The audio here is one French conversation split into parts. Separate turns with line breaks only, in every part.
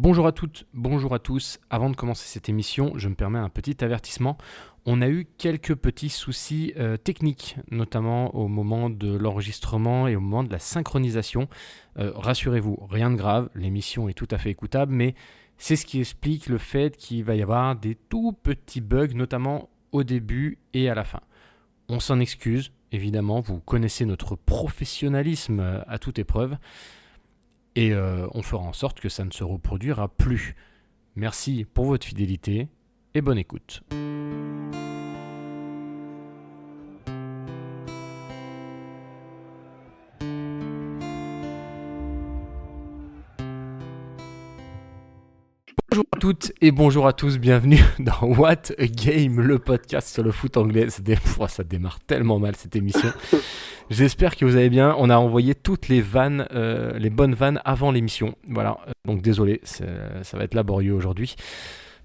Bonjour à toutes, bonjour à tous. Avant de commencer cette émission, je me permets un petit avertissement. On a eu quelques petits soucis techniques, notamment au moment de l'enregistrement et au moment de la synchronisation. Rassurez-vous, rien de grave, l'émission est tout à fait écoutable, mais c'est ce qui explique le fait qu'il va y avoir des tout petits bugs, notamment au début et à la fin. On s'en excuse, évidemment, vous connaissez notre professionnalisme à toute épreuve. Et on fera en sorte que ça ne se reproduira plus. Merci pour votre fidélité et bonne écoute. Bonjour à toutes et bonjour à tous, bienvenue dans What a Game, le podcast sur le foot anglais. Ça démarre tellement mal cette émission. J'espère que vous allez bien. On a envoyé toutes les vannes, les bonnes vannes avant l'émission. Voilà, donc désolé, ça va être laborieux aujourd'hui.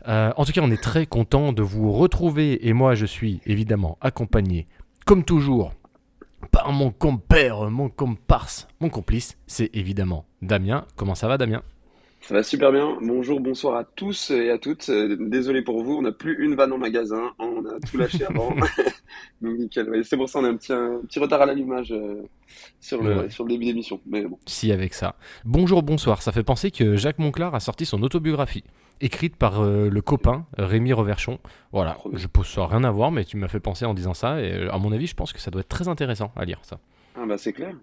En tout cas, on est très content de vous retrouver. Et moi, je suis évidemment accompagné, comme toujours, par mon compère, mon comparse, mon complice. C'est évidemment Damien. Comment ça va, Damien ?
Ça va super bien. Bonjour, bonsoir à tous et à toutes. Désolé pour vous, on n'a plus une vanne en magasin. On a tout lâché avant. Donc nickel. Ouais, c'est pour ça qu'on a un petit retard à l'allumage
Ouais.
sur le début d'émission. Mais bon.
Si, avec ça. Bonjour, bonsoir. Ça fait penser que Jacques Monclar a sorti son autobiographie, écrite par le copain Rémi Reverchon. Voilà,
Trop bien.
je pose ça rien à voir, mais tu m'as fait penser en disant ça, et à mon avis, je pense que ça doit être très intéressant à lire, ça.
Ah bah c'est clair.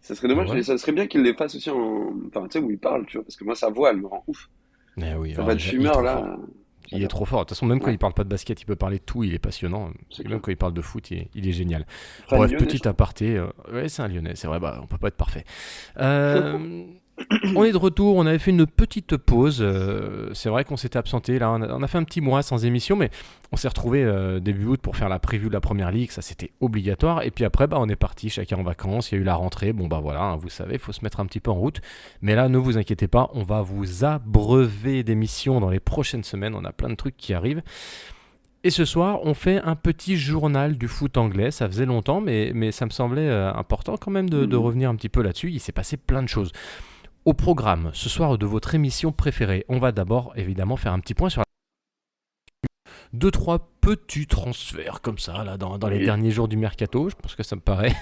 Ça serait
Donc
dommage, et
voilà.
ça serait bien qu'il les fasse aussi en. Enfin, tu sais, où il parle, tu vois, parce que moi, sa voix, elle me rend ouf.
Eh oui,
Sa
alors
voix de
déjà, il est
fumeur,
trop fort.
là,
Il est
j'adore.
trop fort. De toute façon, même quand
Ouais,
il parle pas de basket, il peut parler de tout, il est passionnant.
c'est
Et même
clair.
quand il parle de foot, il est génial.
Fan
Bref,
lyonnais, je
petit
crois.
aparté. Ouais, c'est un Lyonnais, c'est vrai, bah, on peut pas être parfait. Euh, On est de retour, on avait fait une petite pause. C'est vrai qu'on s'était absenté. Là, on a fait un petit mois sans émission, mais on s'est retrouvé début août pour faire la preview de la première ligue. Ça, c'était obligatoire. Et puis après, bah, on est parti, chacun en vacances. Il y a eu la rentrée. Bon, bah voilà, hein, vous savez, il faut se mettre un petit peu en route. Mais là, ne vous inquiétez pas, on va vous abreuver d'émissions dans les prochaines semaines. On a plein de trucs qui arrivent. Et ce soir, on fait un petit journal du foot anglais. Ça faisait longtemps, mais ça me semblait important quand même de
Mhm.
revenir un petit peu là-dessus. Il s'est passé plein de choses. Au programme, ce soir de votre émission préférée, on va d'abord évidemment faire un petit point sur deux trois petits transferts comme ça là dans les
Oui.
derniers jours du mercato. Je pense que ça me paraît.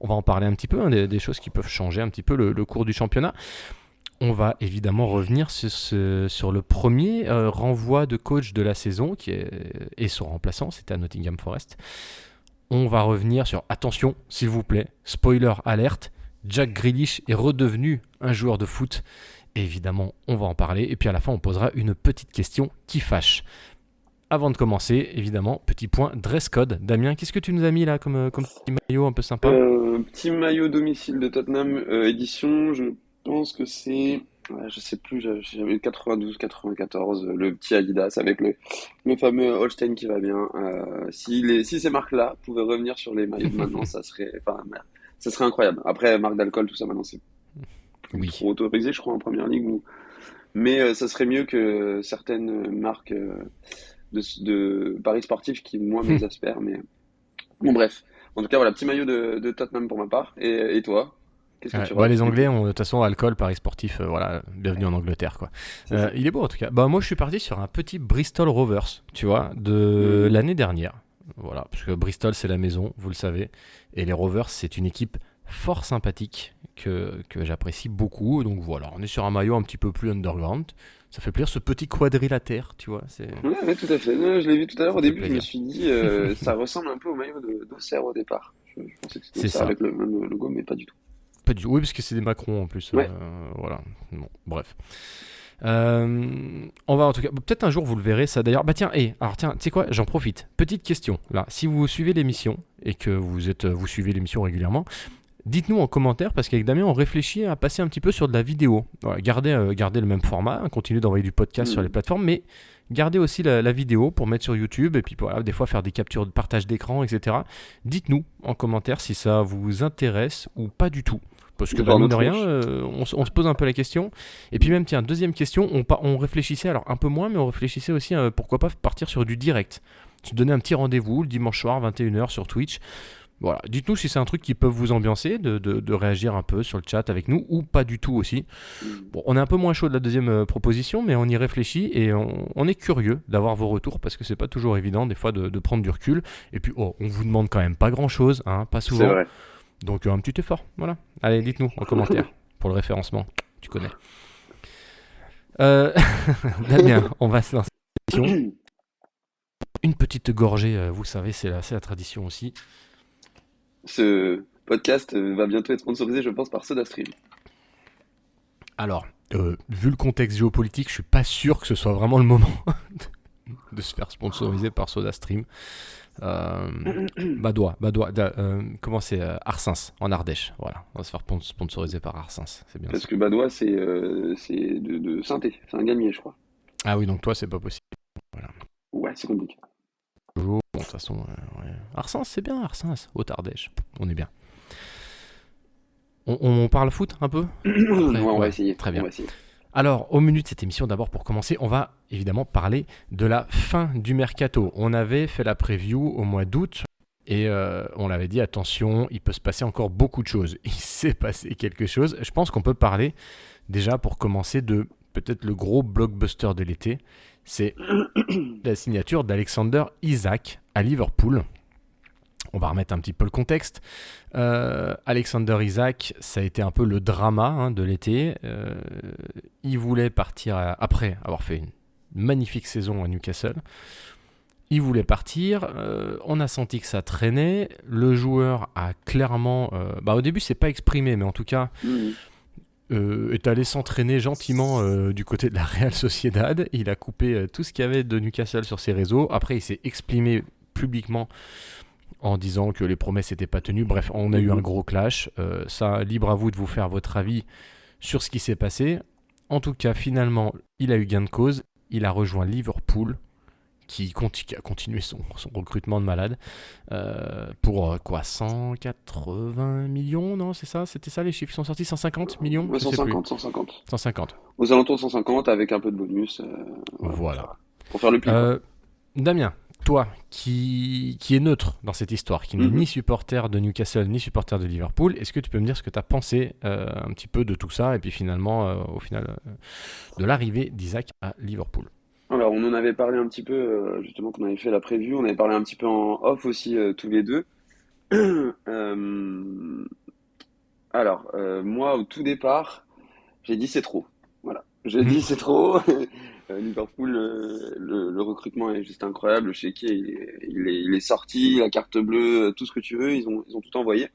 On va en parler un petit peu, hein, des choses qui peuvent changer un petit peu le cours du championnat. On va évidemment revenir sur le premier renvoi de coach de la saison et son remplaçant, c'était à Nottingham Forest. On va revenir sur, attention s'il vous plaît, spoiler alerte, Jack Grealish est redevenu un joueur de foot. Et évidemment, on va en parler. Et puis à la fin, on posera une petite question qui fâche. Avant de commencer, évidemment, petit point dress code. Damien, qu'est-ce que tu nous as mis là comme petit maillot un peu sympa ?
Petit maillot domicile de Tottenham, édition, je pense que c'est, ouais, je sais plus, j'avais 92, 94, le petit Adidas avec le fameux Holstein qui va bien. Si ces marques-là pouvaient revenir sur les maillots de maintenant, ça serait incroyable. Après, marque d'alcool, tout ça, maintenant, c'est plus
Oui,
trop autorisé, je crois, en première ligue. Mais ça serait mieux que certaines marques de paris sportifs qui, moi, m'exaspèrent. Mais bon, bref. En tout cas, voilà, petit maillot de Tottenham pour ma part. Et toi, qu'est-ce que
ouais,
tu
bah,
rocks
les
du
Anglais
coup?
ont de toute façon alcool, paris sportif, voilà, bienvenue en Angleterre quoi.
C'est ça.
Il est beau en tout cas. Bah moi je suis parti sur un petit Bristol Rovers, tu vois, de
Hmm.
l'année dernière. Voilà, parce que Bristol c'est la maison, vous le savez, et les Rovers c'est une équipe fort sympathique que j'apprécie beaucoup. Donc voilà, on est sur un maillot un petit peu plus underground. Ça fait plaisir ce petit quadrilatère, tu vois,
Ouais, ouais, tout à fait. Non, je l'ai vu tout à l'heure.
ça
Au
fait
début, je me
plaisir.
suis dit, ça ressemble un peu au maillot d'Auxerre au départ. Je pensais que c'était
C'est
Auxerre
ça.
avec le même logo, mais pas du tout.
Pas du tout. Oui, parce que c'est des Macron en plus.
Ouais.
Voilà. Bon, bref. On va en tout cas. Peut-être un jour vous le verrez ça d'ailleurs. Bah tiens, alors tiens, tu sais quoi, j'en profite. Petite question là. Si vous suivez l'émission et que vous suivez l'émission régulièrement, dites-nous en commentaire parce qu'avec Damien on réfléchit à passer un petit peu sur de la vidéo. Voilà, gardez le même format, hein, continuez d'envoyer du podcast sur les
Hmm.
plateformes, mais gardez aussi la vidéo pour mettre sur YouTube et puis voilà, des fois faire des captures de partage d'écran, etc. Dites-nous en commentaire si ça vous intéresse ou pas du tout. Parce que
De
bah,
voir
mine
nos
de rien,
tronches.
on se pose un peu la question. Et puis même, tiens, deuxième question, on réfléchissait, alors un peu moins, mais on réfléchissait aussi, pourquoi pas partir sur du direct. Se donner un petit rendez-vous le dimanche soir, 21h sur Twitch. Voilà, dites-nous si c'est un truc qui peut vous ambiancer, de réagir un peu sur le chat avec nous, ou pas du tout aussi.
Mm.
Bon, on est un peu moins chaud de la deuxième proposition, mais on y réfléchit et on est curieux d'avoir vos retours parce que c'est pas toujours évident des fois de prendre du recul. Et puis, on vous demande quand même pas grand-chose, hein, pas
C'est
souvent.
vrai.
Donc, un petit effort, voilà. Allez, dites-nous en commentaire pour le référencement, tu connais. Damien, on va se lancer. Une petite gorgée, vous savez, c'est la tradition aussi.
Ce podcast va bientôt être sponsorisé, je pense, par SodaStream.
Alors, vu le contexte géopolitique, je suis pas sûr que ce soit vraiment le moment de se faire sponsoriser par SodaStream. Badois, comment c'est Arsens, en Ardèche. Voilà, on va se faire sponsoriser par Arsens, c'est bien
Parce
ça.
que Badois, c'est de Sainté, c'est un gagné, je crois.
Ah oui, donc toi, c'est pas possible. Voilà.
Ouais, c'est compliqué.
Bon, de toute façon, ouais. Arsens, c'est bien, Arsens, Haute-Ardèche, on est bien. On parle foot un peu après,
Ouais, on va
ouais,
essayer.
très
On
bien.
va essayer.
Alors, au menu de cette émission, d'abord pour commencer, on va évidemment parler de la fin du mercato. On avait fait la preview au mois d'août et on l'avait dit, attention, il peut se passer encore beaucoup de choses. Il s'est passé quelque chose. Je pense qu'on peut parler déjà pour commencer de peut-être le gros blockbuster de l'été. C'est la signature d'Alexander Isak à Liverpool. On va remettre un petit peu le contexte. Alexander Isak, ça a été un peu le drama de l'été. Il voulait partir après avoir fait une magnifique saison à Newcastle. Il voulait partir. On a senti que ça traînait. Le joueur a clairement... au début, c'est pas exprimé, mais en tout cas, est allé s'entraîner gentiment du côté de la Real Sociedad. Il a coupé tout ce qu'il y avait de Newcastle sur ses réseaux. Après, il s'est exprimé publiquement en disant que les promesses n'étaient pas tenues. Bref, on a eu un gros clash. Ça, libre à vous de vous faire votre avis sur ce qui s'est passé. En tout cas, finalement, il a eu gain de cause. Il a rejoint Liverpool, qui a continué son recrutement de malade. Pour 180 millions, non, c'est ça? C'était ça les chiffres qui sont sortis? 150 millions?
Ouais,
Je sais plus.
150, 150.
150.
Aux alentours de 150 avec un peu de bonus.
Voilà.
Pour faire le pli, quoi.
Damien, toi qui est neutre dans cette histoire, qui n'est ni supporter de Newcastle ni supporter de Liverpool, est-ce que tu peux me dire ce que tu as pensé un petit peu de tout ça et puis finalement, au final, de l'arrivée d'Isak à Liverpool?
Alors, on en avait parlé un petit peu, justement, qu'on avait fait la preview. On avait parlé un petit peu en off aussi, tous les deux. Euh, moi, au tout départ, j'ai dit c'est trop. Voilà. J'ai dit c'est trop. Liverpool, le recrutement est juste incroyable. Le chéquier, il est sorti, la carte bleue, tout ce que tu veux, ils ont tout envoyé.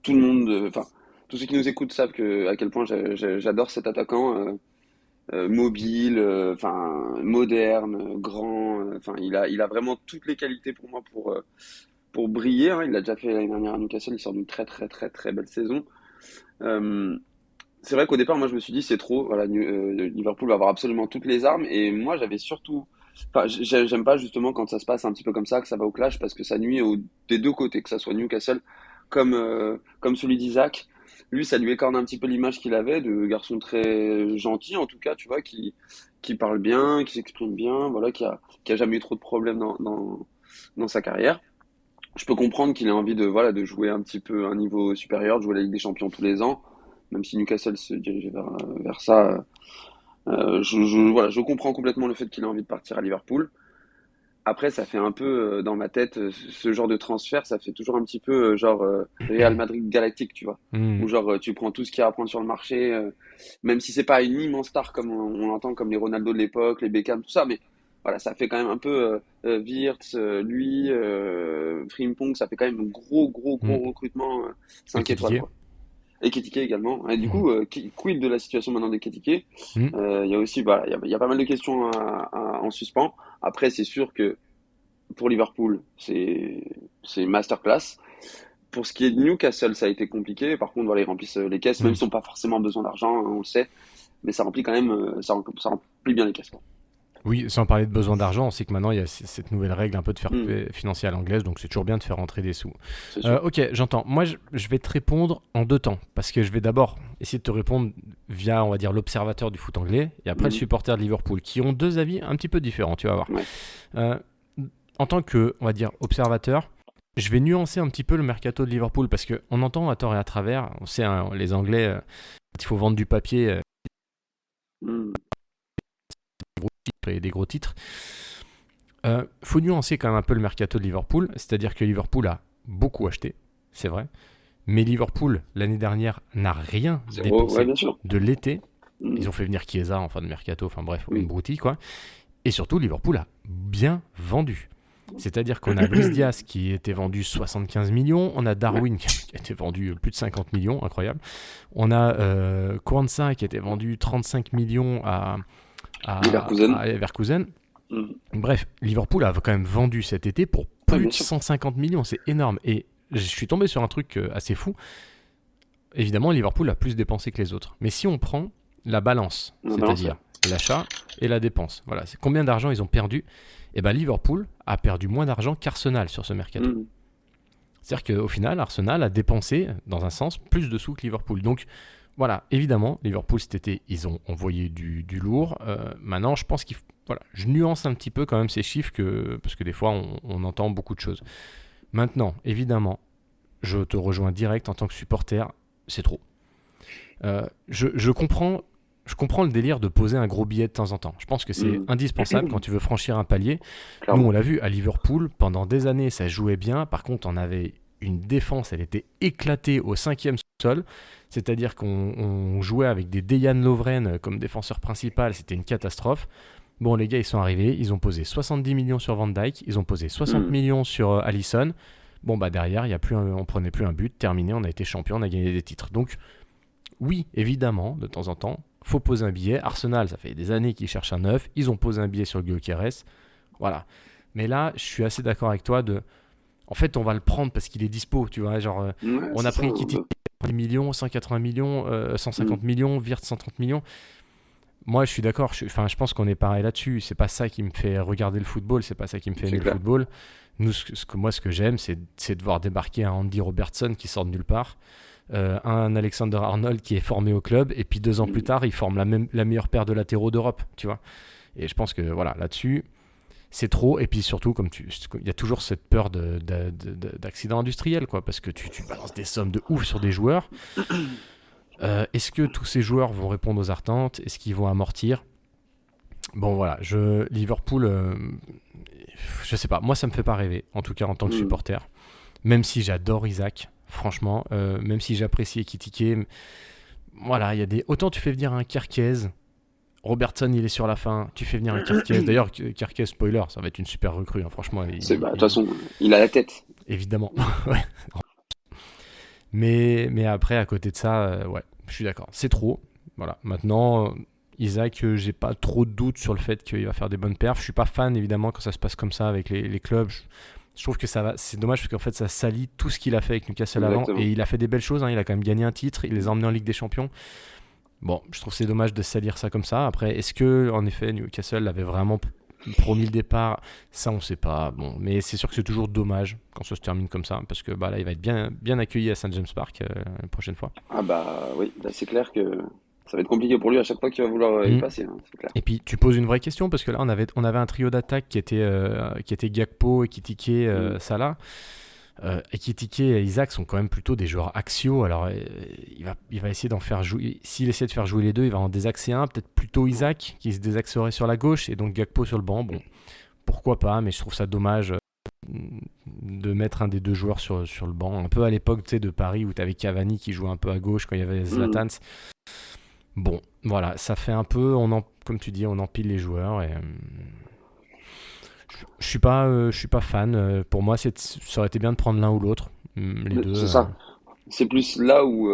Tout le monde, enfin, tous ceux qui nous écoutent savent à quel point j'adore cet attaquant. Mobile, enfin moderne, grand, enfin il a vraiment toutes les qualités pour moi pour briller, hein. Il l'a déjà fait l'année dernière à Newcastle, il sort d'une très très très très belle saison. Euh, c'est vrai qu'au départ, moi je me suis dit c'est trop, voilà, Liverpool va avoir absolument toutes les armes et moi j'avais surtout, enfin j'aime pas justement quand ça se passe un petit peu comme ça, que ça va au clash parce que ça nuit des deux côtés, que ça soit Newcastle comme celui d'Isaac. Lui, ça lui écorne un petit peu l'image qu'il avait de garçon très gentil, en tout cas, tu vois, qui parle bien, qui s'exprime bien, voilà, qui a jamais eu trop de problèmes dans sa carrière. Je peux comprendre qu'il ait envie voilà, de jouer un petit peu à un niveau supérieur, de jouer la Ligue des Champions tous les ans, même si Newcastle se dirigeait vers ça. Voilà, je comprends complètement le fait qu'il ait envie de partir à Liverpool. Après, ça fait un peu dans ma tête, ce genre de transfert, ça fait toujours un petit peu genre Real Madrid Galactique, tu vois. Où genre tu prends tout ce qu'il y a à prendre sur le marché, même si c'est pas une immense star comme on l'entend, comme les Ronaldo de l'époque, les Beckham, tout ça, mais voilà, ça fait quand même un peu Wirtz, lui, Frimpong, ça fait quand même un gros recrutement 5 étoiles,
Ekitike.
quoi. Et Ketike également. Et du coup, quid de la situation maintenant de Ketike? Il y a aussi, voilà, il y a pas mal de questions en suspens. Après, c'est sûr que pour Liverpool, c'est masterclass. Pour ce qui est de Newcastle, ça a été compliqué. Par contre, voilà, ils remplissent les caisses, même s'ils n'ont pas forcément besoin d'argent, hein, on le sait. Mais ça remplit quand même, ça remplit bien les caisses, quoi.
Oui, sans parler de besoin d'argent, on sait que maintenant il y a cette nouvelle règle un peu de fair
Mm,
play financier à l'anglaise, donc c'est toujours bien de faire rentrer des sous.
c'est sûr.
Ok, j'entends. Moi, je vais te répondre en deux temps, parce que je vais d'abord essayer de te répondre via, on va dire, l'observateur du foot anglais, et après le
Mhm.
supporter de Liverpool, qui ont deux avis un petit peu différents, tu vas voir.
Ouais.
Euh, En tant que, on va dire, observateur, je vais nuancer un petit peu le mercato de Liverpool parce qu'on entend à tort et à travers, on sait, hein, les Anglais, il faut vendre du papier,
Mm.
des gros titres. Faut nuancer quand même un peu le mercato de Liverpool, c'est-à-dire que Liverpool a beaucoup acheté, c'est vrai, mais Liverpool, l'année dernière, n'a rien
Zéro, ouais,
dépensé
bien sûr.
de l'été. Ils
Mm.
ont fait venir Chiesa en fin de mercato, enfin bref, une
Oui.
broutille quoi. Et surtout, Liverpool a bien vendu. C'est-à-dire qu'on a Luis Diaz qui était vendu 75 millions, on a
Ouais.
Darwin qui a été vendu plus de 50 millions, incroyable. On a Kwanzaa qui a été vendu 35 millions
Leverkusen.
à Leverkusen.
Mm.
Bref, Liverpool a quand même vendu cet été pour
Ouais,
plus
bien
de
sûr.
150 millions, c'est énorme. Et je suis tombé sur un truc assez fou. Évidemment, Liverpool a plus dépensé que les autres. Mais si on prend la balance,
On balance, ouais.
c'est-à-dire l'achat et la dépense, voilà, c'est combien d'argent ils ont perdu. Et ben Liverpool a perdu moins d'argent qu'Arsenal sur ce mercato.
Mm.
C'est-à-dire qu'au final, Arsenal a dépensé, dans un sens, plus de sous que Liverpool. Donc voilà, évidemment, Liverpool cet été, ils ont envoyé du lourd. Maintenant, je pense qu'il voilà, je nuance un petit peu quand même ces chiffres parce que des fois, on entend beaucoup de choses. Maintenant, évidemment, je te rejoins direct en tant que supporter, c'est trop. Je comprends le délire de poser un gros billet de temps en temps. Je pense que c'est
Mm.
indispensable quand tu veux franchir un palier. Nous, on
Clairement.
l'a vu à Liverpool, pendant des années, ça jouait bien. Par contre, on avait une défense, elle était éclatée au cinquième sol. C'est-à-dire qu'on jouait avec des Dejan Lovren comme défenseur principal, c'était une catastrophe. Bon, les gars, ils sont arrivés, ils ont posé 70 millions sur Van Dyke, ils ont posé 60
Mm.
millions sur Allison. Bon, bah derrière, on prenait plus un but, terminé, on a été champion, on a gagné des titres. Donc, oui, évidemment, de temps en temps, faut poser un billet. Arsenal, ça fait des années qu'ils cherchent un neuf. Ils ont posé un billet sur Gyökeres. Voilà. Mais là, je suis assez d'accord avec toi en fait, on va le prendre parce qu'il est dispo, tu vois. Genre,
Ouais,
on
c'est
a
ça,
pris
hein.
Kitty 10 millions, 180 millions, 150
Mm.
millions, Wirtz 130 millions. Moi, je suis d'accord. Enfin, je pense qu'on est pareil là-dessus. C'est pas ça qui me fait regarder le football. C'est pas ça qui me fait
C'est
aimer le
clair.
football. Nous, ce que j'aime, c'est de voir débarquer un Andy Robertson qui sort de nulle part, un Alexander Arnold qui est formé au club, et puis 2 ans plus
Mm.
tard, il forme la meilleure paire de latéraux d'Europe, tu vois. Et je pense que voilà, là-dessus, c'est trop. Et puis surtout, il y a toujours cette peur d'accident industriel, quoi, parce que tu balances des sommes de ouf sur des joueurs. Est-ce que tous ces joueurs vont répondre aux attentes? Est-ce qu'ils vont amortir? Bon, voilà, Liverpool, je sais pas. Moi, ça me fait pas rêver, en tout cas en tant que
Mm.
supporter. Même si j'adore Isaac, franchement, même si j'apprécie Ekitike, voilà, il y a des. Autant tu fais venir un Kerkez, Robertson il est sur la fin, tu fais venir un Kerkez. D'ailleurs, Kerkez, spoiler, ça va être une super recrue, hein, franchement,
Bah, de toute façon, il a la tête.
évidemment. Ouais. Mais après, à côté de ça, ouais, je suis d'accord, c'est trop. Voilà, maintenant, Isaac, j'ai pas trop de doutes sur le fait qu'il va faire des bonnes perfs. Je suis pas fan, évidemment, quand ça se passe comme ça avec les clubs. Je trouve que c'est dommage parce qu'en fait ça salit tout ce qu'il a fait avec Newcastle avant,
Exactement.
et il a fait des belles choses, hein, il a quand même gagné un titre, il les a emmenés en Ligue des Champions. Bon, je trouve que c'est dommage de salir ça comme ça. Après, est-ce que en effet Newcastle avait vraiment promis le départ? Ça on sait pas. Bon, mais c'est sûr que c'est toujours dommage quand ça se termine comme ça, parce que bah là il va être bien accueilli à St James Park la prochaine fois.
Ah bah oui, bah, c'est clair que ça va être compliqué pour lui à chaque fois qu'il va vouloir y
Mm.
passer, hein, c'est clair.
Et puis tu poses une vraie question parce que là on avait un trio d'attaque qui était Gakpo, Ekitike,
Mm.
Salah. Ekitike et Isaac sont quand même plutôt des joueurs axiaux. Alors, il va essayer d'en faire jouer. S'il essaie de faire jouer les deux, il va en désaxer un. Peut-être plutôt Isaac qui se désaxerait sur la gauche et donc Gakpo sur le banc. Bon, pourquoi pas, mais je trouve ça dommage de mettre un des deux joueurs sur le banc. Un peu à l'époque de Paris où tu avais Cavani qui jouait un peu à gauche quand il y avait
Mm.
Zlatan. Bon, voilà, ça fait un peu, comme tu dis, on empile les joueurs. Et, je suis pas fan. Pour moi, ça aurait été bien de prendre l'un ou l'autre. Les deux.
C'est ça. C'est plus là où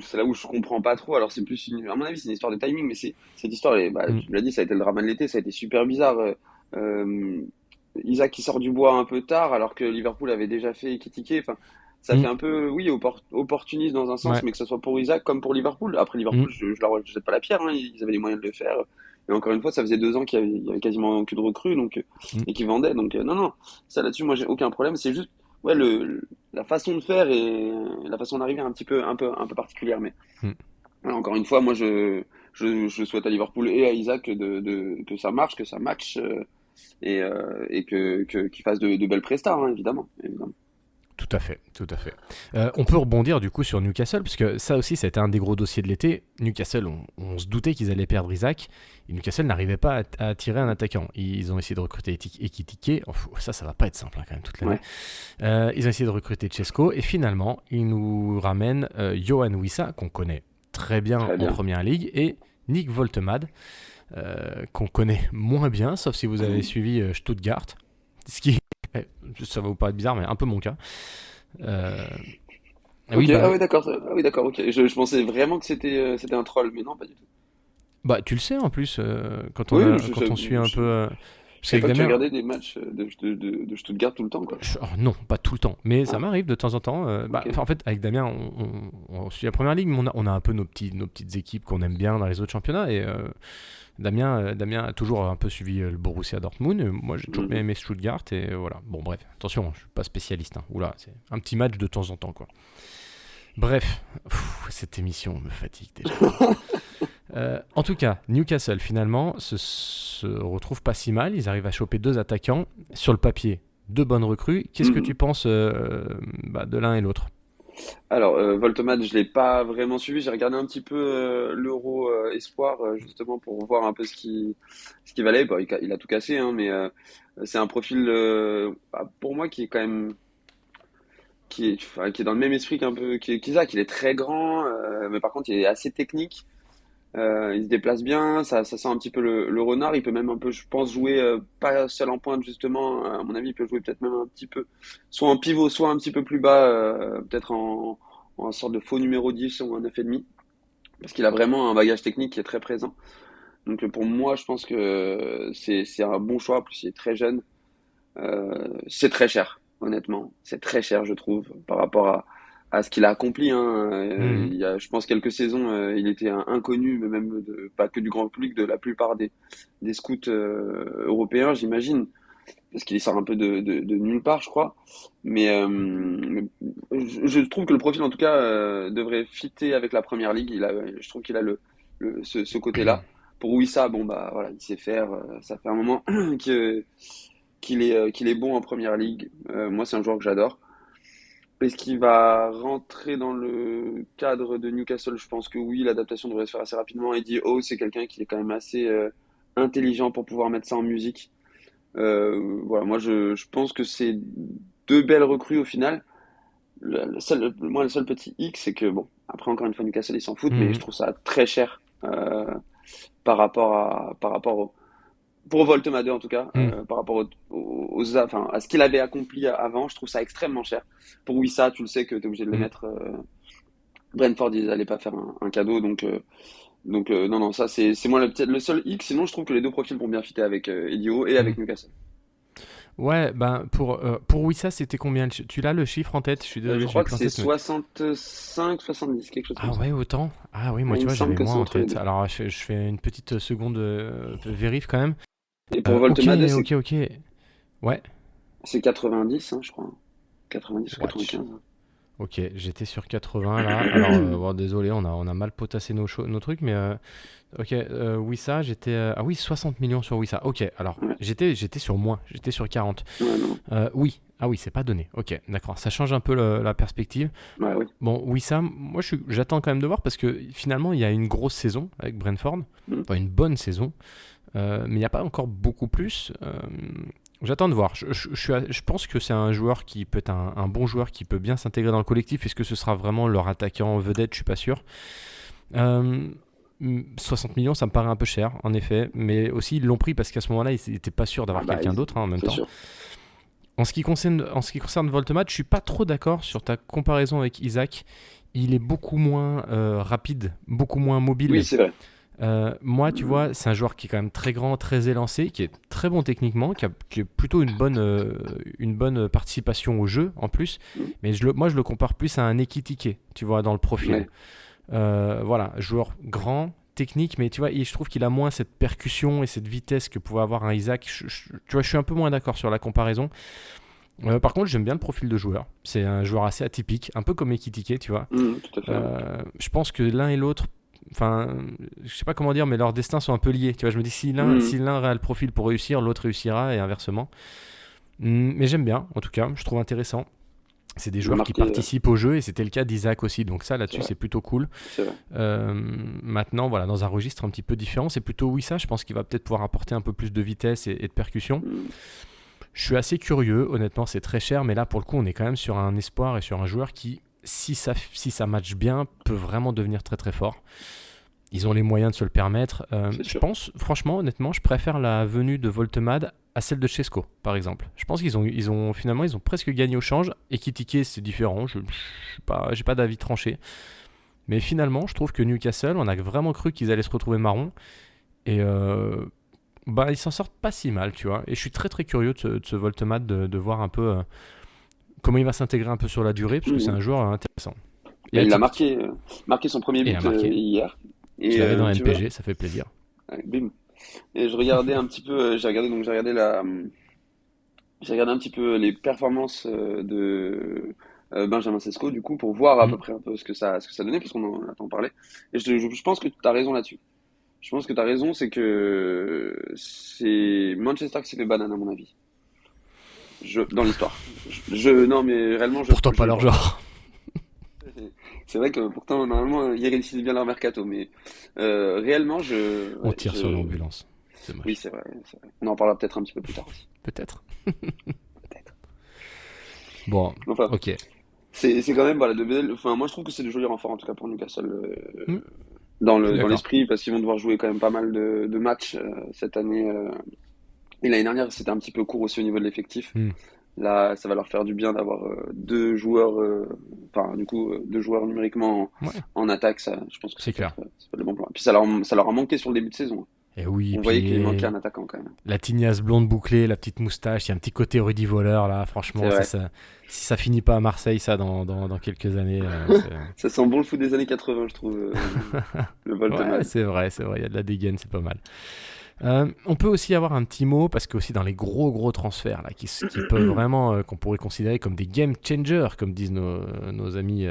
c'est là où je comprends pas trop. Alors c'est plus à mon avis c'est une histoire de timing, mais cette histoire, bah,
Mm,
tu l'as dit, ça a été le drama de l'été, ça a été super bizarre. Euh, Isaac qui sort du bois un peu tard, alors que Liverpool avait déjà fait critiquer. Enfin, ça fait
mm,
un peu, oui, opportuniste dans un sens,
ouais.
mais que ce soit pour Isaac comme pour Liverpool. Après
Mm,
Liverpool, je leur jette pas la pierre, hein, ils avaient les moyens de le faire. Et encore une fois, ça faisait 2 ans qu'il y avait quasiment aucune recrue, donc
mm,
et qui vendaient. Donc non, non, ça là-dessus, moi j'ai aucun problème. C'est juste, ouais, la façon de faire et la façon d'arriver est un peu particulière. Mais
mm.
voilà, encore une fois, moi je souhaite à Liverpool et à Isaac que ça marche, que ça matche et qu'il fasse de belles prestats, hein, évidemment, évidemment.
Tout à fait, tout à fait. On peut rebondir du coup sur Newcastle, parce que ça aussi, ça a été un des gros dossiers de l'été. Newcastle, on se doutait qu'ils allaient perdre Isaac, et Newcastle n'arrivait pas à attirer un attaquant. Ils ont essayé de recruter Ekitike, ça va pas être simple hein, quand même toute l'année.
Ouais.
Ils ont essayé de recruter Cesco, et finalement, ils nous ramènent Yohan Wissa, qu'on connaît très bien
Très
en
bien.
Première Ligue, et Nick Woltemade, qu'on connaît moins bien, sauf si vous avez suivi Stuttgart, ce qui, ça va vous paraître bizarre, mais un peu mon cas. Euh, oui,
Ok, ah
bah,
ouais, d'accord. Ah oui, d'accord, ok. Je pensais vraiment que c'était un troll, mais non, pas du tout.
bah, tu le sais en plus,
Oui,
quand on suit un peu.
je
Parce
savais
qu'avec
pas que tu
Damien,
regardais des matchs de Stuttgart tout le temps, quoi.
non, pas tout le temps, mais ça
Ah,
m'arrive de temps en temps.
ok.
En fait, avec Damien, on suit la première ligue, mais on a un peu nos petites équipes qu'on aime bien dans les autres championnats. Et Damien a toujours un peu suivi le Borussia Dortmund. Moi, j'ai toujours bien
Mhm.
aimé Stuttgart. Et voilà. Bon, bref, attention, je suis pas spécialiste. Hein. Oula, c'est un petit match de temps en temps, quoi. Bref, cette émission me fatigue déjà. En tout cas, Newcastle finalement se retrouve pas si mal. Ils arrivent à choper 2 attaquants. Sur le papier, 2 bonnes recrues. Qu'est-ce que tu
Mhm.
penses de l'un et l'autre?
Alors, Voltomat, je l'ai pas vraiment suivi. J'ai regardé un petit peu l'Euro Espoir, justement, pour voir un peu ce qui valait. Bon, il a tout cassé, hein, mais c'est un profil, pour moi, qui est quand même, qui est dans le même esprit qu'Isaac. Il est très grand, mais par contre, il est assez technique. Il se déplace bien, ça sent un petit peu le renard. Il peut même un peu, je pense, jouer pas seul en pointe, justement. À mon avis, il peut jouer peut-être même un petit peu, soit en pivot, soit un petit peu plus bas, peut-être en sorte de faux numéro 10 ou un 9,5. Parce qu'il a vraiment un bagage technique qui est très présent. Donc pour moi, je pense que c'est un bon choix. En plus, il est très jeune. C'est très cher, honnêtement. C'est très cher, je trouve, par rapport à ce qu'il a accompli, hein.
Mhm.
Il y a, je pense, quelques saisons, il était un inconnu, mais même pas que du grand public, de la plupart des scouts européens, j'imagine, parce qu'il sort un peu de nulle part, je crois. Mais je trouve que le profil, en tout cas, devrait fitter avec la première ligue. Je trouve qu'il a ce côté-là. Pour Wissa, bon bah voilà, il sait faire. Ça fait un moment que qu'il est bon en première ligue. Moi, c'est un joueur que j'adore. Est-ce qu'il va rentrer dans le cadre de Newcastle? Je pense que oui, l'adaptation devrait se faire assez rapidement. Eddie Howe, c'est quelqu'un qui est quand même assez intelligent pour pouvoir mettre ça en musique. Voilà, moi, je pense que c'est deux belles recrues au final. Moi, le seul petit hic, c'est que, bon, après, encore une fois, Newcastle, ils s'en foutent, mais je
Mhm.
trouve ça très cher par rapport pour Voltemade en tout cas,
Mhm.
par rapport enfin, à ce qu'il avait accompli avant, je trouve ça extrêmement cher. Pour Wissa, tu le sais que tu es obligé de le
Mhm.
mettre. Brentford, ils n'allaient pas faire un cadeau, donc non, non, ça c'est moi peut-être le seul X. Sinon, je trouve que les deux profils vont bien fitter avec Edio et avec
Mhm.
Newcastle.
Ouais, ben pour Wissa, c'était combien? Tu l'as le chiffre en tête? Je suis
Je
désolé, je l'ai
crois que
plus en
c'est
tête, mais
65, 70, quelque chose comme
ah
ça.
ouais, autant? Ah oui, moi
Ouais, il
tu
me
vois,
semble
j'avais
que c'est
moins en
entre les
tête.
deux.
Alors je fais une petite seconde vérif quand même.
Et pour
Ok,
Voltemade, c'est
ok. Ouais,
c'est 90, hein, je crois. 90 ou
watch.
95.
Ok, j'étais sur 80 là. Alors, bon, désolé, on a mal potassé nos trucs, mais ok, Wissa, j'étais. Ah oui, 60 millions sur Wissa. Ok, alors,
Ouais,
j'étais sur moins, j'étais sur 40.
ouais, non.
Oui, ah oui, c'est pas donné. Ok, d'accord, ça change un peu la perspective.
Ouais, oui.
Bon, Wissa, moi j'attends quand même de voir parce que finalement, il y a une grosse saison avec Brentford,
Mm.
enfin une bonne saison. Mais il n'y a pas encore beaucoup plus. J'attends de voir. Je pense que c'est un joueur qui peut être un bon joueur qui peut bien s'intégrer dans le collectif. Est-ce que ce sera vraiment leur attaquant vedette? Je suis pas sûr. Euh, 60 millions, ça me paraît un peu cher, en effet. Mais aussi, ils l'ont pris parce qu'à ce moment-là, ils n'étaient pas sûrs
Ah
d'avoir
bah,
quelqu'un d'autre hein, en même
c'est
temps.
sûr.
En ce qui concerne Voltemat, je suis pas trop d'accord sur ta comparaison avec Isaac. Il est beaucoup moins rapide, beaucoup moins
Oui,
mobile.
c'est vrai.
Moi, tu vois, c'est un joueur qui est quand même très grand, très élancé, qui est très bon techniquement, qui est plutôt une bonne participation au jeu en plus.
Mm.
Mais moi, je le compare plus à un Ekitike, tu vois, dans le profil.
Ouais.
Voilà, joueur grand, technique, mais tu vois, je trouve qu'il a moins cette percussion et cette vitesse que pouvait avoir un Isaac. Tu vois, je suis un peu moins d'accord sur la comparaison. Par contre, j'aime bien le profil de joueur. C'est un joueur assez atypique, un peu comme Ekitike, tu vois.
Tout à fait, ouais.
Je pense que l'un et l'autre, enfin, je sais pas comment dire, mais leurs destins sont un peu liés. Tu vois, je me dis si
Mm.
l'un a le profil pour réussir, l'autre réussira et inversement. Mais j'aime bien, en tout cas, je trouve intéressant. C'est des
Il a
joueurs qui
marqué,
participent au jeu et c'était le cas d'Isaac aussi. Donc ça,
c'est
là-dessus,
vrai,
c'est plutôt cool.
c'est vrai.
Maintenant, voilà, dans un registre un petit peu différent, c'est plutôt Wissa. Je pense qu'il va peut-être pouvoir apporter un peu plus de vitesse et de percussion.
Mm.
Je suis assez curieux, honnêtement, c'est très cher, mais là, pour le coup, on est quand même sur un espoir et sur un joueur qui, si ça matche bien, peut vraiment devenir très très fort. Ils ont les moyens de se le permettre.
C'est
Je
sûr.
pense, franchement, honnêtement, je préfère la venue de Voltemade à celle de Chesco, par exemple. Je pense finalement, ils ont presque gagné au change. Ekitike, c'est différent. J'ai pas d'avis tranché. Mais finalement, je trouve que Newcastle, on a vraiment cru qu'ils allaient se retrouver marron. Et bah, ils s'en sortent pas si mal, tu vois. Et je suis très très curieux de ce Voltemade, de voir un peu comment il va s'intégrer un peu sur la durée, parce que c'est
Mm.
un joueur intéressant et
Et il a
atypique.
marqué son premier
Et a
but
marqué.
hier.
Je
Et
l'avais dans
tu vois,
MPG, ça fait plaisir.
ouais, bim. Et je regardais un petit peu, j'ai regardé un petit peu les performances de Benjamin Sesko du coup pour voir à
Hmm.
peu près un peu ce que ça donnait parce qu'on en attend parler. Et je pense que tu as raison là-dessus. Je pense que tu as raison, c'est que c'est Manchester qui s'est fait banane à mon avis. Dans l'histoire. Non mais réellement
Pourtant
je
pas
le
leur
pense.
genre.
C'est vrai que pourtant normalement ils réussissent bien leur mercato, mais réellement
On
ouais,
tire sur l'ambulance. C'est
oui
moche.
c'est vrai. On en parlera peut-être un petit peu plus tard aussi.
Peut-être.
Peut-être.
Bon,
Enfin,
ok.
c'est quand même voilà enfin moi je trouve que c'est de jolis renforts en tout cas pour Newcastle
Hmm, je suis
dans
d'accord.
l'esprit parce qu'ils vont devoir jouer quand même pas mal de matchs cette année et l'année dernière c'était un petit peu court aussi au niveau de l'effectif.
Hmm,
Là, ça va leur faire du bien d'avoir deux joueurs, enfin du coup deux joueurs numériquement
ouais,
en attaque. Ça, je pense que
c'est clair.
ça peut être le bon plan. Et puis ça leur a manqué sur le début de saison.
Et oui, et
On voyait qu'il manquait
puis
un attaquant quand même.
la tignasse blonde bouclée, la petite moustache, il y a un petit côté Rudy voleur là.
C'est
Franchement,
vrai.
si ça finit pas à Marseille, ça dans quelques années,
Ça sent bon le foot des années 80, je trouve, le
ouais,
Voltemade.
c'est vrai, il y a de la dégaine, c'est pas mal. On peut aussi avoir un petit mot parce que aussi dans les gros transferts là qui peuvent vraiment qu'on pourrait considérer comme des game changers comme disent nos amis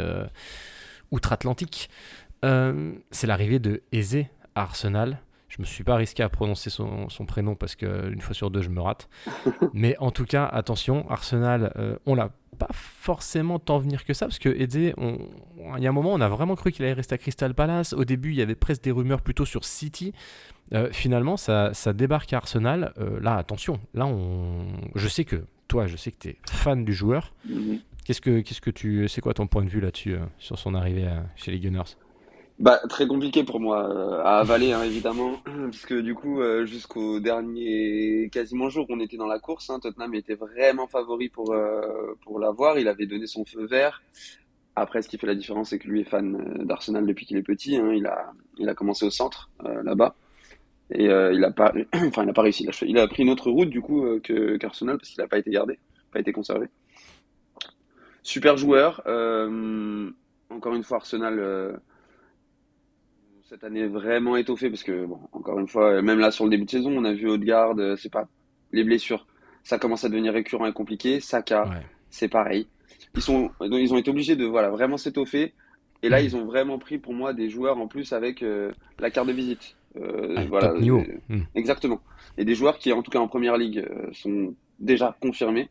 outre-Atlantique, c'est l'arrivée de Eze à Arsenal. Je me suis pas risqué à prononcer son prénom parce qu'une fois sur deux je me rate. Mais en tout cas, attention, Arsenal, on l'a pas forcément tant venir que ça, parce que Eze, il y a un moment, on a vraiment cru qu'il allait rester à Crystal Palace. Au début, il y avait presque des rumeurs plutôt sur City. Finalement, ça débarque à Arsenal. Là, attention, là, je sais que toi, je sais que tu es fan du joueur.
Mhm.
C'est quoi ton point de vue là-dessus, sur son arrivée chez les Gunners?
Bah, très compliqué pour moi à avaler, hein, évidemment, puisque du coup, jusqu'au dernier quasiment jour, on était dans la course. Hein, Tottenham était vraiment favori pour l'avoir. Il avait donné son feu vert. Après, ce qui fait la différence, c'est que lui est fan d'Arsenal depuis qu'il est petit. Hein. Il a commencé au centre, là-bas. Et il a pas, enfin, il a pas réussi. Il a pris une autre route, du coup, qu'Arsenal, parce qu'il n'a pas été gardé, pas été conservé. Super joueur. Encore une fois, Arsenal, cette année vraiment étoffé parce que bon, encore une fois, même là sur le début de saison, on a vu Odegaard, c'est pas les blessures, ça commence à devenir récurrent et compliqué. Saka,
Ouais.
c'est pareil. Ils ont été obligés de voilà vraiment s'étoffer. Et là, ils ont vraiment pris pour moi des joueurs en plus avec la carte de visite.
Ah,
Voilà,
top niveau. Hmm.
exactement. Et des joueurs qui, en tout cas en première ligue, sont déjà confirmés.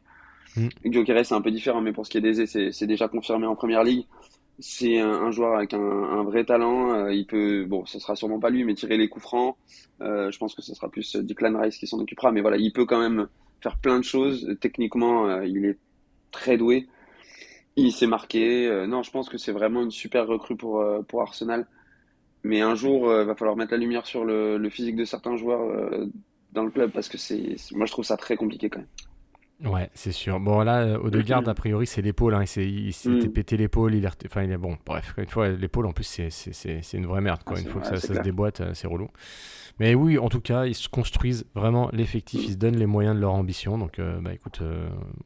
Hmm.
Gyökeres, c'est un peu différent, mais pour ce qui est d'Eze, c'est déjà confirmé en première ligue. C'est un joueur avec un vrai talent. Il peut, bon, ce sera sûrement pas lui, mais tirer les coups francs. Je pense que ce sera plus Declan Rice qui s'en occupera. Mais voilà, il peut quand même faire plein de choses. Techniquement, il est très doué. Il s'est marqué. Non, je pense que c'est vraiment une super recrue pour Arsenal. Mais un jour, il va falloir mettre la lumière sur le physique de certains joueurs dans le club parce que moi, je trouve ça très compliqué quand
Ouais, c'est sûr. Bon, là, Odegaard, a
même.
priori, c'est l'épaule. Hein. Il s'était
Hmm.
pété l'épaule. Enfin, il est bon. Bref, une fois, l'épaule, en plus, c'est une vraie merde,
Ah,
quoi. Une fois que
ouais, c'est
ça se
clair.
déboîte, c'est relou. Mais oui, en tout cas, ils se construisent vraiment l'effectif.
Hmm.
Ils se donnent les moyens de leur ambition. Donc, bah écoute,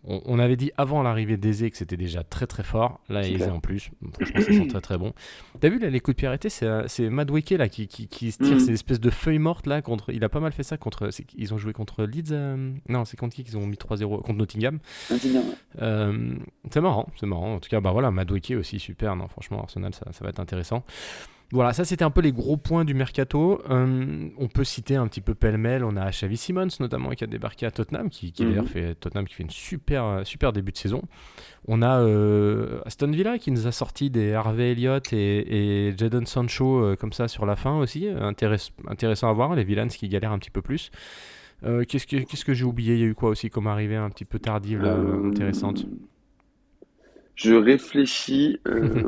on avait dit avant l'arrivée d'Eze que c'était déjà très très fort. Là,
C'est
Eze
clair.
en plus. Franchement, ça sent très très bon. T'as vu là, les coups de pied arrêtés, c'est Madueke là qui se tire
Hmm.
ces espèces de feuilles mortes là contre. Il a pas mal fait ça contre. Ils ont joué contre Leeds. Non, c'est contre qui qu'ils ont mis 3-0 contre Nottingham.
Insignifiant, ouais.
C'est marrant, c'est marrant. En tout cas, bah voilà, Madueke aussi super. Non, franchement, Arsenal, ça va être intéressant. Voilà, ça c'était un peu les gros points du mercato. On peut citer un petit peu pêle-mêle. On a Xavi Simons notamment qui a débarqué à Tottenham, qui d'ailleurs
Mhm.
fait Tottenham qui fait une super début de saison. On a Aston Villa qui nous a sorti des Harvey Elliott et Jadon Sancho comme ça sur la fin aussi. Intéressant à voir. Les Villans qui galèrent un petit peu plus. Qu'est-ce que j'ai oublié? Il y a eu quoi aussi comme arrivée un petit peu tardive là, intéressante.
Euh, je réfléchis.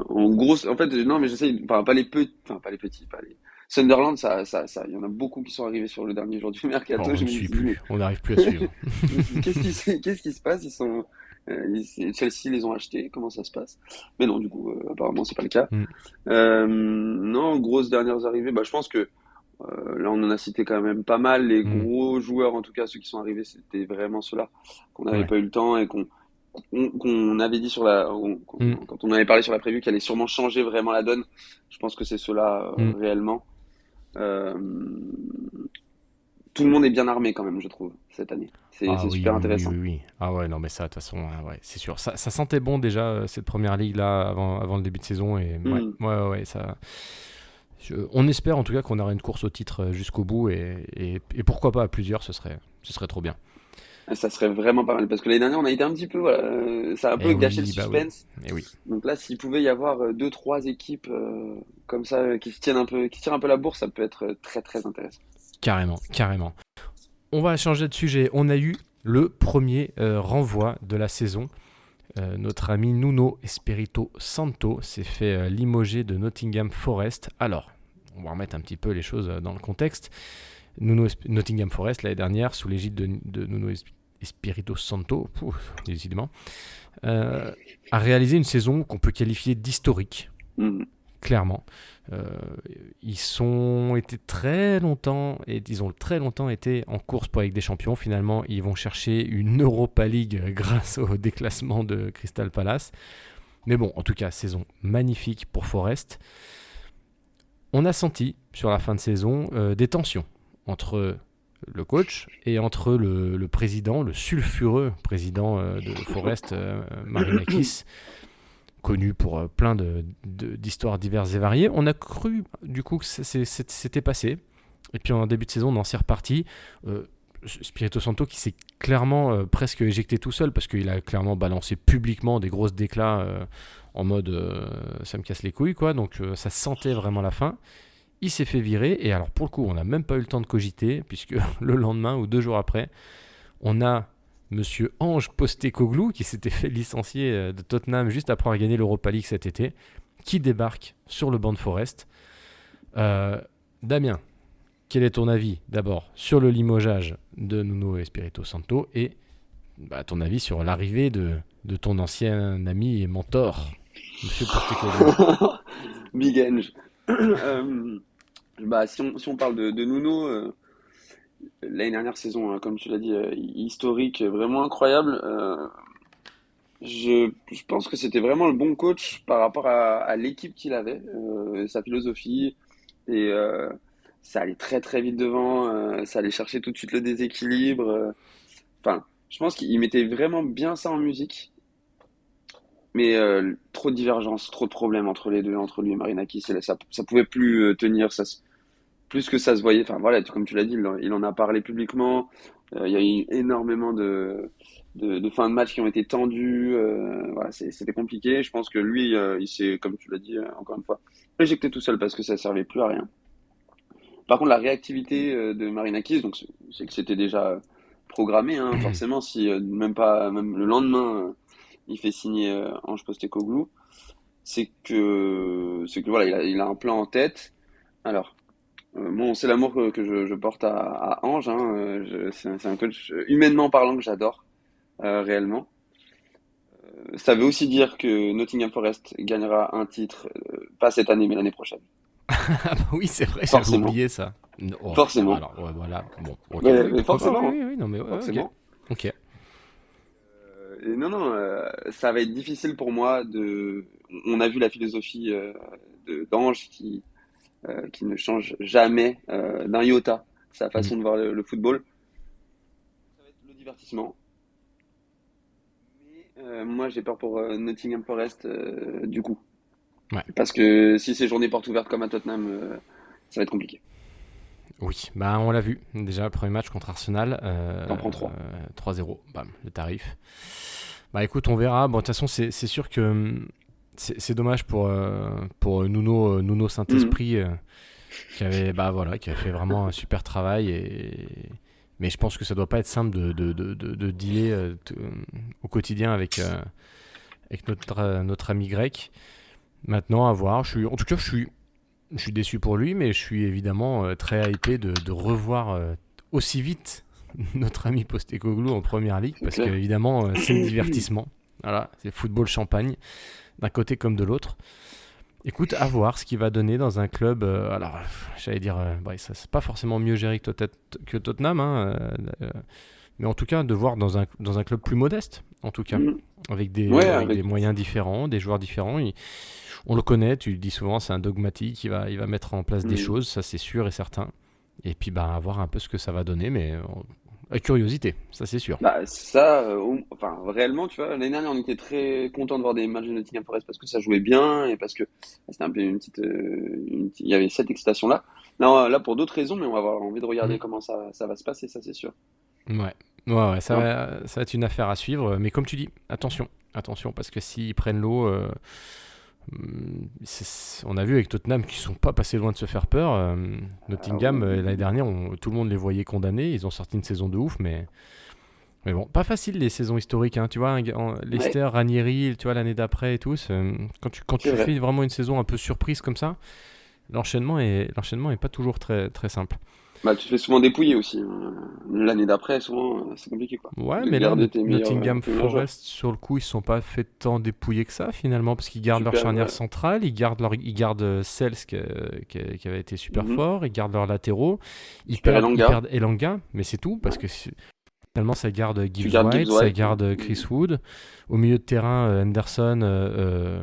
En gros, en fait, non, mais j'essaye. Enfin, pas les petits, pas les. Sunderland, il y en a beaucoup qui sont arrivés sur le dernier jour du
Oh,
mercato.
on
Je
ne
me
suit
suis dit, mais
plus. On n'arrive plus à suivre.
je me suis dit, qu'est-ce qui se passe? Chelsea les ont achetés. Comment ça se passe? Mais non, du coup, apparemment, c'est pas le cas.
Mm,
Non, grosses dernières arrivées. Bah, je pense que là, on en a cité quand même pas mal. Les
mm,
gros joueurs, en tout cas, ceux qui sont arrivés, c'était vraiment ceux-là qu'on n'avait
ouais.
pas eu le temps et qu'on avait dit
Mm,
quand on avait parlé sur la prévue qu'elle allait sûrement changer vraiment la donne. Je pense que c'est cela
mm.
réellement. Euh, Tout le monde est bien armé quand même, je trouve, cette année.
Ah
C'est
oui,
super
oui, oui,
intéressant.
oui, oui. Ah ouais, non, mais ça, de toute façon, ouais, c'est sûr. Ça sentait bon déjà, cette première ligue là, avant le début de saison. Et ouais,
Hmm.
ouais, ça. On espère en tout cas qu'on aura une course au titre jusqu'au bout. Et pourquoi pas à plusieurs, ce serait trop bien.
Ça serait vraiment pas mal parce que l'année dernière, on a été un petit peu, voilà, ça a un
Eh
peu gâché le
oui, bah oui.
suspense.
Eh oui,
Donc là, s'il pouvait y avoir deux, trois équipes comme ça qui se tiennent un peu, qui tirent un peu la bourse, ça peut être très très intéressant.
carrément, carrément. On va changer de sujet. On a eu le premier renvoi de la saison. Notre ami Nuno Espirito Santo s'est fait limoger de Nottingham Forest. Alors, on va remettre un petit peu les choses dans le contexte. Nottingham Forest, l'année dernière, sous l'égide de Nuno Espirito Santo, décidément, euh, a réalisé une saison qu'on peut qualifier d'historique,
Mhm.
clairement. Euh, ils ont été très longtemps, et ils ont très longtemps été en course pour la Ligue des Champions. Finalement, ils vont chercher une Europa League grâce au déclassement de Crystal Palace. Mais bon, en tout cas, saison magnifique pour Forest. On a senti sur la fin de saison des tensions entre le coach et entre le président, le sulfureux président de Forest, Marinakis, connu pour plein d'histoires diverses et variées. On a cru du coup que c'était passé. Et puis en début de saison, on en s'est reparti. Euh, Spirito Santo qui s'est clairement presque éjecté tout seul parce qu'il a clairement balancé publiquement des grosses déclats en mode ça me casse les couilles quoi. Donc ça sentait vraiment la fin. Il s'est fait virer et alors pour le coup, on n'a même pas eu le temps de cogiter puisque le lendemain ou 2 jours après, on a Monsieur Ange Postecoglou qui s'était fait licencier de Tottenham juste après avoir gagné l'Europa League cet été, qui débarque sur le banc de Forest. Damien, quel est ton avis d'abord sur le limogeage de Nuno Espirito Santo et ton avis sur l'arrivée de ton ancien ami et mentor, Monsieur Postecoglou?
Big Eng. Euh, Bah, si on parle de Nuno, l'année dernière saison, hein, comme tu l'as dit, historique, vraiment incroyable. Je pense que c'était vraiment le bon coach par rapport à l'équipe qu'il avait, sa philosophie, et ça allait très très vite devant, ça allait chercher tout de suite le déséquilibre. Enfin, je pense qu'il mettait vraiment bien ça en musique, mais trop de divergences, trop de problèmes entre les deux, entre lui et Marinakis, ça pouvait plus tenir, plus que ça se voyait. Enfin voilà, comme tu l'as dit, il en a parlé publiquement. Il y a eu énormément de fins de match qui ont été tendues. Voilà, c'était compliqué. Je pense que lui, il s'est, comme tu l'as dit encore une fois, éjecté tout seul parce que ça servait plus à rien. Par contre, la réactivité de Marinakis, donc c'est que c'était déjà programmé, hein, forcément, si même le lendemain, il fait signer Ange Postecoglou, c'est que voilà, il a un plan en tête. Alors, bon, c'est l'amour que je porte à Ange, hein, c'est un coach humainement parlant que j'adore réellement. Ça veut aussi dire que Nottingham Forest gagnera un titre, pas cette année mais l'année prochaine.
Ah bah oui, c'est vrai, j'avais
Forcément,
oublié ça. Oh putain,
forcément.
alors ouais, voilà, bon, ok, oui,
Mais
pourquoi pas, oui,
forcément, hein,
oui, oui, non mais ouais, ok,
forcément.
ok.
Et non, non, ça va être difficile pour moi On a vu la philosophie d'Ange qui ne change jamais d'un iota sa
Mm.
façon de voir le football. Ça va être le divertissement. Mais moi, j'ai peur pour Nottingham Forest du coup.
Ouais.
Parce que si c'est journée porte ouverte comme à Tottenham, ça va être compliqué.
Oui, bah on l'a vu. Déjà, le premier match contre Arsenal,
T'en prends 3.
3-0, bam, le tarif. Bah écoute, on verra. Bon, de toute façon, c'est sûr que c'est dommage pour Nuno Saint-Esprit, qui avait fait vraiment un super travail. Mais je pense que ça doit pas être simple de dealer au quotidien avec notre ami grec. Maintenant, à voir. En tout cas, je suis déçu pour lui, mais je suis évidemment très hypé de revoir aussi vite notre ami Postecoglou en première ligue,
C'est
parce
clair.
qu'évidemment, c'est le divertissement. Voilà, c'est football champagne, d'un côté comme de l'autre. Écoute, à voir ce qu'il va donner dans un club. Alors, j'allais dire, ça c'est pas forcément mieux géré que Tottenham, hein, mais en tout cas, de voir dans un club plus modeste, en tout cas,
Mm.
avec des,
Ouais,
avec des
avec.
moyens différents, des joueurs différents. On le connaît, tu le dis souvent, c'est un dogmatique, il va mettre en place des
Mm.
choses, ça c'est sûr et certain. Et puis, bah, à voir un peu ce que ça va donner, mais avec curiosité, ça c'est sûr.
Bah, ça, enfin, réellement, tu vois, l'année dernière, on était très content de voir des matchs de Nottingham Forest parce que ça jouait bien et parce que c'était un peu il y avait cette excitation-là. Là, pour d'autres raisons, mais on va avoir envie de regarder
Mm.
comment ça va se passer, ça, c'est sûr.
Ouais, ouais, ouais, ça
Non.
va, ça va être une affaire à suivre, mais comme tu dis, attention, attention, parce que s'ils prennent l'eau, on a vu avec Tottenham qu'ils sont pas passés loin de se faire peur. Nottingham, l'année dernière, tout le monde les voyait condamnés, ils ont sorti une saison de ouf, mais bon, pas facile les saisons historiques, hein. Tu vois,
Ouais,
Leicester, Ranieri, tu vois, l'année d'après et tout, quand
c'est
tu
vrai.
fais vraiment une saison un peu surprise comme ça, l'enchaînement est pas toujours très, très simple.
Bah, tu te fais souvent dépouiller aussi, hein. L'année d'après, souvent, c'est compliqué, quoi.
Ouais,
De
mais là,
garder
Nottingham
tes meilleurs joueurs.
Forest, sur le coup, ils se sont pas fait tant dépouiller que ça, finalement, parce qu'ils gardent leur
Super,
charnière
ouais.
centrale, ils gardent Sels, qui avait été super
Mhm.
fort, ils gardent leurs latéraux, ils
Super
perdent, ils
Elanga.
perdent Elanga, mais c'est tout, parce
Ouais.
que finalement, ça garde
Tu
Gibbs
gardes Gibbs
White, ça
White. Ouais.
garde Chris Wood, au milieu de terrain, Henderson,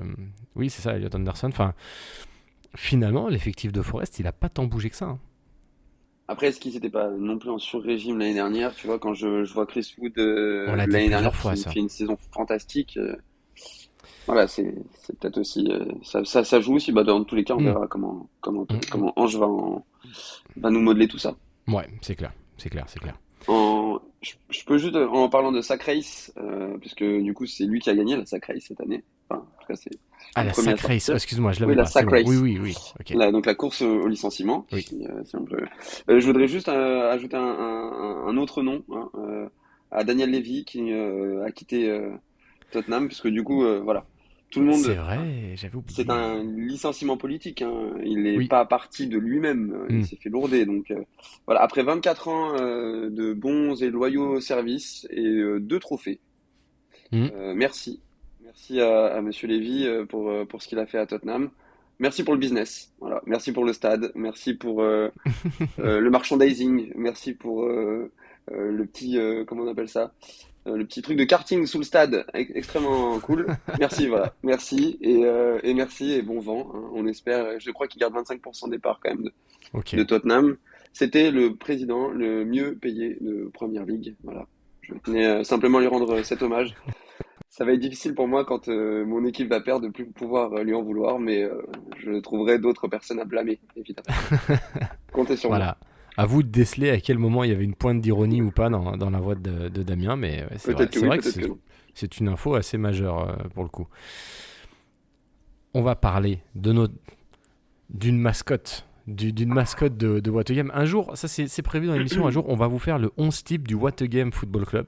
oui, c'est ça, Elliot Henderson, enfin, finalement, l'effectif de Forest, il a pas tant bougé que ça, hein.
Après, est-ce qu'ils n'étaient pas non plus en sur-régime l'année dernière? Tu vois, quand je vois Chris Wood
On l'a dit
l'année
plusieurs
dernière
fois,
qui
ça.
fait une saison fantastique, voilà, c'est peut-être aussi ça joue aussi. Bah, dans tous les cas, on
Hmm.
verra
Hmm, hmm.
comment Ange va nous modeler tout ça.
Ouais, c'est clair, c'est clair, c'est clair.
Je peux juste en parlant de Sack Race, puisque du coup c'est lui qui a gagné la Sack Race cette année. Enfin, en tout cas, c'est
Ah,
le
la
premier à
sac race. Oh,
sortir.
excuse-moi, je
Oui,
l'avais
la
pas. C'est
Sack
bon. Oui,
Race.
oui, oui. Ok.
Donc la course au licenciement,
Oui.
si on peut. Je voudrais juste ajouter un autre nom, hein, à Daniel Levy qui a quitté Tottenham, puisque du coup, voilà, tout le
C'est
monde, enfin,
vrai, j'avais
c'est
oublié.
un licenciement politique, hein. Il n'est
Oui.
pas parti de lui-même, il
Hmm.
s'est fait lourder. Donc voilà, après 24 ans de bons et loyaux services et deux trophées,
Hmm.
merci. Merci à Monsieur Lévy pour ce qu'il a fait à Tottenham. Merci pour le business. Voilà. Merci pour le stade. Merci pour le merchandising. Merci pour le petit, comment on appelle ça? Le petit truc de karting sous le stade, extrêmement cool. Merci, voilà. Merci et merci et bon vent, hein. On espère. Je crois qu'il garde 25% des parts quand même de
Ok.
Tottenham. C'était le président le mieux payé de Première League. Voilà. Je tenais simplement lui rendre cet hommage. Ça va être difficile pour moi quand mon équipe va perdre de plus pouvoir lui en vouloir, mais je trouverai d'autres personnes à blâmer, évidemment. Comptez sur moi.
Voilà. À vous de déceler à quel moment il y avait une pointe d'ironie ou pas dans la voix de Damien, mais ouais, c'est vrai.
Peut-être que
C'est
oui,
vrai que
peut-être
c'est
que non.
c'est une info assez majeure pour le coup. On va parler d'une mascotte. D'une mascotte de What a Game. Un jour, ça c'est prévu dans l'émission, un jour on va vous faire le 11 type du What a Game Football Club.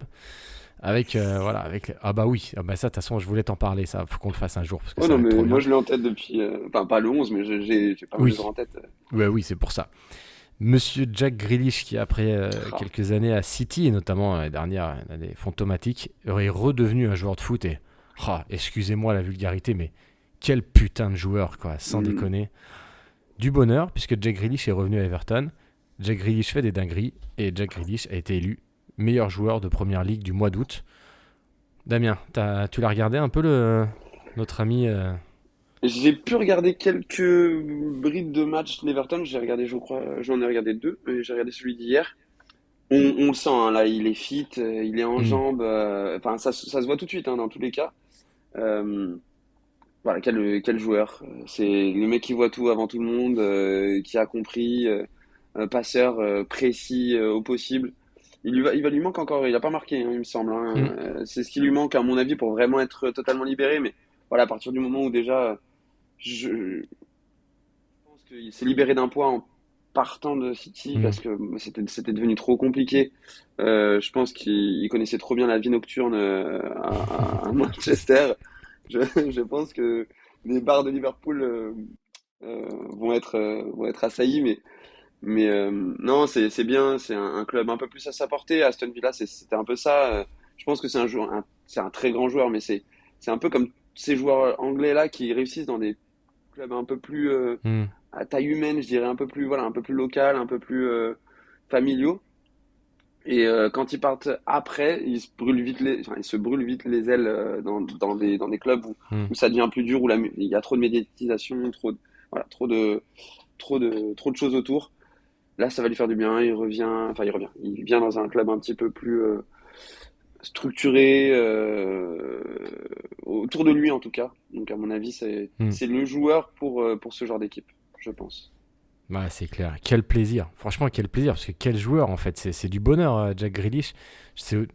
Voilà, ah bah oui, ah bah ça de toute façon je voulais t'en parler, ça faut qu'on le fasse un jour parce que
Oh
ça
non,
va être
mais
trop
moi
bien.
je l'ai en tête depuis. Enfin, pas le 11, mais j'ai pas mal de joueurs
Oui,
en tête.
ouais, oui, c'est pour ça. Monsieur Jack Grealish, qui après
Ah,
quelques années à City, et notamment l'année dernière, une année fantomatique, est redevenu un joueur de foot et, excusez-moi la vulgarité, mais quel putain de joueur, quoi, sans
hmm.
déconner. Du bonheur, puisque Jack Grealish est revenu à Everton. Jack Grealish fait des dingueries, et Jack Grealish a été élu meilleur joueur de Première Ligue du mois d'août. Damien, tu l'as regardé un peu, notre ami
J'ai pu regarder quelques brides de matchs de l'Everton. J'ai regardé, je crois, j'en ai regardé deux. J'ai regardé celui d'hier. On le sent, hein, là, il est fit, il est en
hmm,
jambes. Enfin, ça se voit tout de suite, hein, dans tous les cas. Euh, voilà, quel joueur. C'est le mec qui voit tout avant tout le monde, qui a compris, passeur précis au possible. Il va lui manque encore, il a pas marqué, hein, il me semble,
Mm.
hein. C'est ce qui lui manque, à mon avis, pour vraiment être totalement libéré. Mais voilà, à partir du moment où déjà, je pense qu'il s'est libéré d'un poids en partant de City
Mm.
parce que c'était devenu trop compliqué. Je pense qu'il connaissait trop bien la vie nocturne à Manchester. Je, je pense que les bars de Liverpool vont être assaillis, mais non, c'est bien, c'est un club un peu plus à sa portée. Aston Villa, c'était un peu ça. Je pense que c'est un joueur, c'est un très grand joueur, mais c'est un peu comme ces joueurs anglais là qui réussissent dans des clubs un peu plus
Mm.
à taille humaine, je dirais un peu plus voilà, un peu plus local, un peu plus familiaux. Et quand ils partent après, ils se brûlent vite les ailes dans des clubs
Mm.
où ça devient plus dur, où il y a trop de médiatisation, voilà, trop de choses autour. Là, ça va lui faire du bien. Il revient. Il vient dans un club un petit peu plus structuré autour de lui en tout cas. Donc à mon avis,
Mm.
c'est le joueur pour ce genre d'équipe, je pense.
Bah, c'est clair. Quel plaisir. Franchement, quel plaisir. Parce que quel joueur, en fait. C'est du bonheur, Jack Grealish. C'est-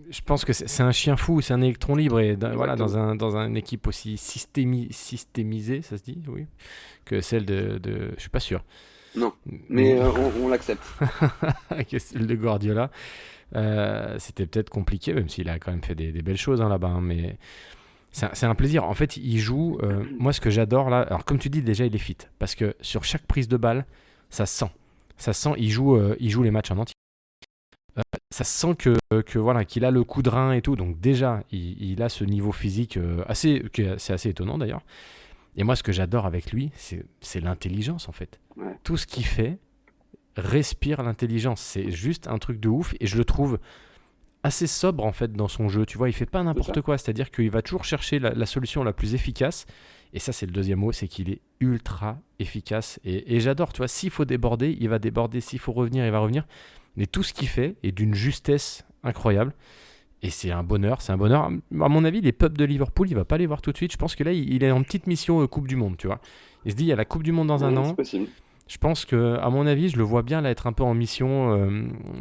Je pense que c'est un chien fou, c'est un électron libre. Et voilà,
Exactement.
dans une équipe aussi systémisée, ça se dit, oui, que celle je suis pas sûr.
Non, mais
Mm.
on l'accepte.
Que celle de Guardiola. C'était peut-être compliqué, même s'il a quand même fait des belles choses hein, là-bas. Hein, mais c'est un plaisir. En fait, il joue. Moi, ce que j'adore là, alors comme tu dis, déjà, il est fit. Parce que sur chaque prise de balle, ça sent. Ça sent, il joue les matchs en entier. Ça sent voilà, qu'il a le coup de rein et tout. Donc, déjà, il a ce niveau physique c'est assez étonnant d'ailleurs. Et moi, ce que j'adore avec lui, c'est l'intelligence en fait.
Ouais,
Tout ce qu'il fait respire l'intelligence. C'est juste un truc de ouf. Et je le trouve assez sobre en fait dans son jeu. Tu vois, il fait pas
c'est
n'importe
ça.
quoi. C'est-à-dire qu'il va toujours chercher la solution la plus efficace. Et ça, c'est le deuxième mot, c'est qu'il est ultra efficace. Et j'adore, tu vois, s'il faut déborder, il va déborder. S'il faut revenir, il va revenir. Mais tout ce qu'il fait est d'une justesse incroyable. Et c'est un bonheur, c'est un bonheur. À mon avis, les pubs de Liverpool, il va pas les voir tout de suite. Je pense que là, il est en petite mission Coupe du Monde, tu vois. Il se dit, il y a la Coupe du Monde dans un
Ouais, c'est
an.
possible.
Je pense que, à mon avis, je le vois bien là être un peu en mission.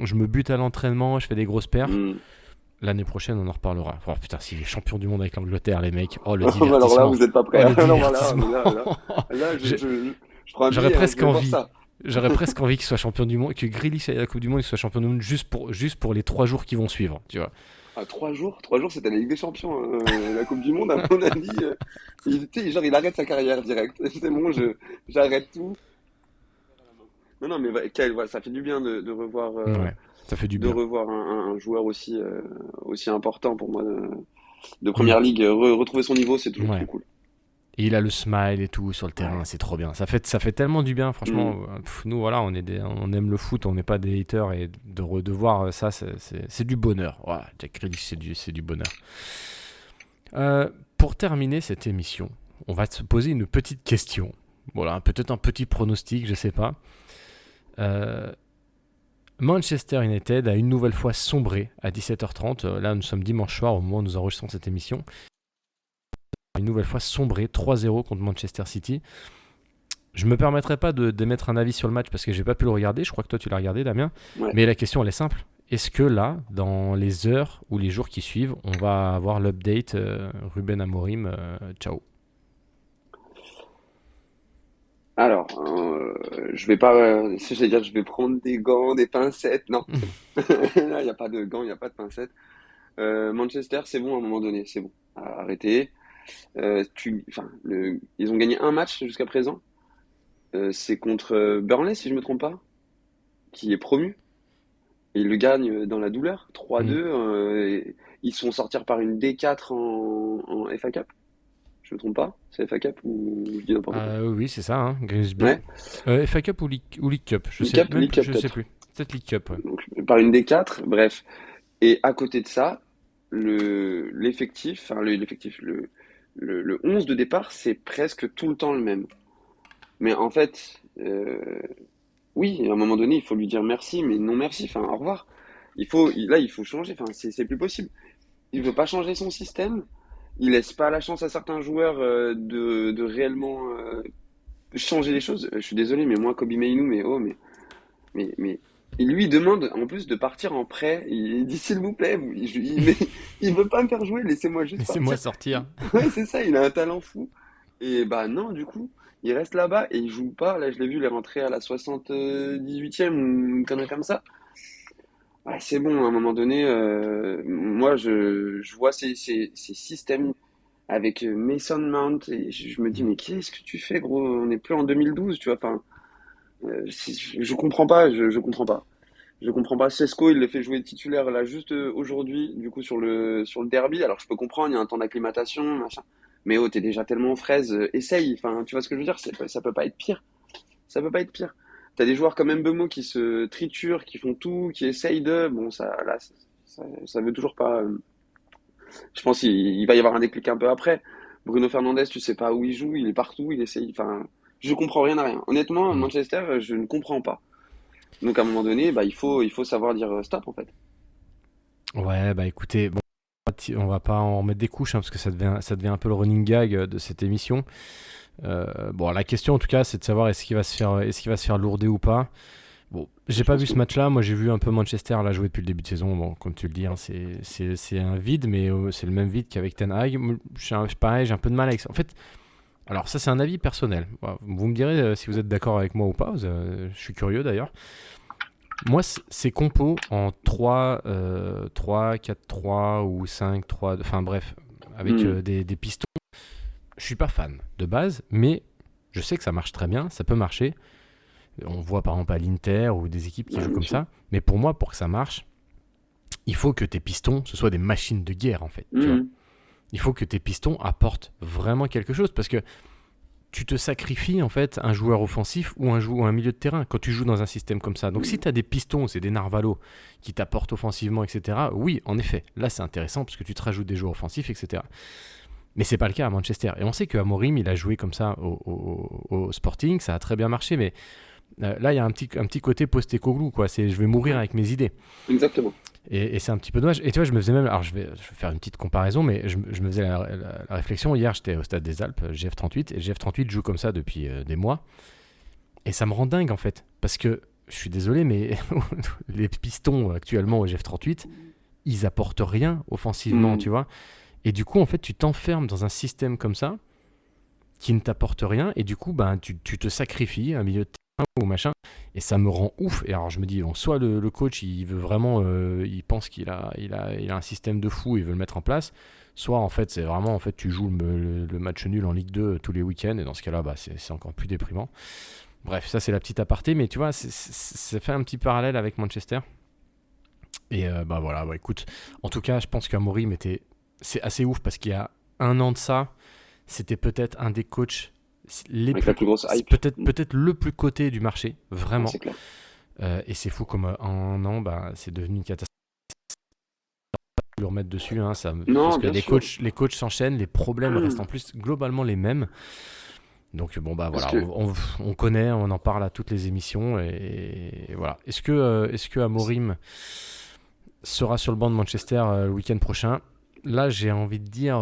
Je me bute à l'entraînement, je fais des grosses perfs.
Hmm.
L'année prochaine, on en reparlera. Oh putain, s'il est champion du monde avec l'Angleterre, les mecs. Oh, le
Alors là,
divertissement.
vous êtes pas
Oh,
prêts.
le
Alors voilà,
divertissement.
là,
Je-
je prends un
J'aurais
billet, hein, je
presque
vais voir
envie.
ça.
J'aurais presque envie qu'il soit champion du monde, que Grealish aille à la Coupe du Monde, qu'il soit champion du monde juste pour les 3 jours qui vont suivre, tu vois.
À 3 jours, c'était la Ligue des Champions, hein. La Coupe du Monde, à mon avis, tu sais, genre, il arrête sa carrière direct. C'est bon, j'arrête tout. Non, non, mais voilà, ça fait du bien
Ouais, ça fait du
de
bien.
revoir un joueur aussi important pour moi de
Hmm.
Première Ligue. Retrouver son niveau, c'est toujours trop
Ouais.
cool.
Et il a le smile et tout sur le terrain,
Ouais.
c'est trop bien. Ça fait tellement du bien, franchement.
Mm.
Nous, voilà, on aime le foot, on n'est pas des haters et de voir ça, c'est du bonheur. Voilà, Jack Grealish, c'est du bonheur. Pour terminer cette émission, on va se poser une petite question. Voilà, peut-être un petit pronostic, je sais pas. Euh, Manchester United a une nouvelle fois sombré à 17h30. Là, nous sommes dimanche soir au moment où nous enregistrons cette émission. Une nouvelle fois sombré 3-0 contre Manchester City. Je me permettrai pas d'émettre un avis sur le match parce que j'ai pas pu le regarder. Je crois que toi tu l'as regardé, Damien.
Ouais.
Mais la question elle est simple. Est-ce que là, dans les heures ou les jours qui suivent, on va avoir l'update Ruben Amorim, ciao.
Alors, je vais pas, si j'allais dire, je vais prendre des gants, des pincettes. Non, c'est bon. Là, il n'y a pas de gants, il n'y a pas de pincettes. Manchester, c'est bon à un moment donné, c'est bon. Arrêtez. Enfin, ils ont gagné un match jusqu'à présent. C'est contre Burnley, si je me trompe pas, qui est promu. Et ils le gagnent dans la douleur, 3-2. Et ils se font sortir par une D4 en FA Cup. Je me trompe pas? C'est FA Cup ou je dis n'importe quoi?
Oui, c'est ça, hein, Grimsby.
Ouais,
FA Cup ou League Cup, je sais même
League
plus,
Cup
je sais
peut-être.
plus. Peut-être League Cup, ouais.
Donc, par une D4, bref. Et à côté de ça, le 11 de départ, c'est presque tout le temps le même. Mais en fait, oui, à un moment donné, il faut lui dire merci, mais non merci, enfin, au revoir. Là, il faut changer, enfin, c'est plus possible. Il veut pas changer son système. il laisse pas la chance à certains joueurs de réellement changer les choses. Je suis désolé, mais moi, Kobe Mainu, mais il lui demande en plus de partir en prêt. Il dit s'il vous plaît, il veut pas me faire jouer, laissez-moi juste
Laissez-moi
partir.
sortir.
Ouais, c'est ça, il a un talent fou. Et bah non, du coup, il reste là-bas et il joue pas. Là, je l'ai vu, il est rentré à la 78e ou une connerie comme ça. Ouais, c'est bon, à un moment donné, moi, je vois ces systèmes avec Mason Mount et je me dis, mais qu'est-ce que tu fais, gros? On n'est plus en 2012, tu vois. Enfin, je comprends pas, je comprends pas. Je comprends pas. Sesko, il le fait jouer titulaire là juste aujourd'hui, du coup sur le derby. Alors je peux comprendre, il y a un temps d'acclimatation, machin. Mais oh, t'es déjà tellement fraise, essaye. Enfin, tu vois ce que je veux dire? Ça peut pas être pire. Ça peut pas être pire. T'as des joueurs comme Mbemo qui se triturent, qui font tout, qui essayent de. Bon, ça, là, ça veut toujours pas. Je pense qu'il va y avoir un déclic un peu après. Bruno Fernandes, tu sais pas où il joue, il est partout, il essaye. Enfin, je comprends rien à rien. Honnêtement,
Hmm.
Manchester, je ne comprends pas. Donc à un moment donné, bah, il faut savoir dire stop en fait.
Ouais, bah écoutez, bon, on va pas en mettre des couches hein, parce que ça devient un peu le running gag de cette émission. Bon, la question en tout cas, c'est de savoir est-ce qu'il va se faire lourder ou pas. Bon, j'ai
Je
pas
pense
vu
que
ce
oui.
match-là. Moi, j'ai vu un peu Manchester là jouer depuis le début de saison. Bon, comme tu le dis, hein, c'est un vide, mais c'est le même vide qu'avec Ten Hag. Pareil, j'ai un peu de mal avec ça. En fait, alors ça, c'est un avis personnel. Voilà, vous me direz si vous êtes d'accord avec moi ou pas. Je suis curieux d'ailleurs. Moi, ces compos en 4-3 ou 5-3, enfin bref, avec
Hmm.
des pistons, je suis pas fan de base, mais je sais que ça marche très bien, ça peut marcher. On voit par exemple à l'Inter ou des équipes qui
Ouais,
jouent
bien
comme
sûr.
ça. Mais pour moi, pour que ça marche, il faut que tes pistons, ce soient des machines de guerre en fait, tu vois.
Hmm.
Il faut que tes pistons apportent vraiment quelque chose parce que tu te sacrifies en fait un joueur offensif ou un milieu de terrain quand tu joues dans un système comme ça. Donc si
Hmm.
tu as des pistons, c'est des Narvalo qui t'apportent offensivement, etc. Oui, en effet, là c'est intéressant parce que tu te rajoutes des joueurs offensifs, etc. Mais c'est pas le cas à Manchester. Et on sait qu'Amorim, il a joué comme ça au Sporting, ça a très bien marché, mais là il y a un petit côté post-Coglou, quoi. C'est je vais mourir
Ouais,
avec mes idées.
exactement.
Et c'est un petit peu dommage. Et tu vois, je me faisais même. Alors, je vais faire une petite comparaison, mais je me faisais la réflexion. Hier, j'étais au Stade des Alpes, GF38, et GF38 joue comme ça depuis des mois. Et ça me rend dingue, en fait. Parce que, je suis désolé, mais les pistons actuellement au GF38, ils apportent rien offensivement,
Hmm.
tu vois. Et du coup, en fait, tu t'enfermes dans un système comme ça, qui ne t'apporte rien, et du coup, ben, tu te sacrifies un milieu de terrain ou machin, et ça me rend ouf. Et alors je me dis, bon, soit le coach, il veut vraiment, il pense qu'il a un système de fou, et il veut le mettre en place, soit en fait, c'est vraiment, en fait, tu joues le match nul en Ligue 2 tous les week-ends, et dans ce cas-là, bah, c'est encore plus déprimant. Bref, ça c'est la petite aparté, mais tu vois, ça fait un petit parallèle avec Manchester. Et bah voilà, bah écoute, en tout cas, je pense qu'Amorim c'est assez ouf parce qu'il y a un an de ça, c'était peut-être un des coachs les
Avec
plus
la plus grosse hype.
peut-être
Hmm.
peut-être le plus coté du marché,
Ouais,
vraiment.
c'est clair.
Et c'est fou comme en un an, bah, c'est devenu une catastrophe de le remettre dessus, hein, parce
Non,
que
bien
les
sûr.
coachs, les coachs s'enchaînent, les problèmes restent en plus globalement les mêmes. Donc bon bah
Parce
voilà,
que
on connaît, on en parle à toutes les émissions et voilà. Est-ce que Amorim sera sur le banc de Manchester le week-end prochain? Là, j'ai envie de dire,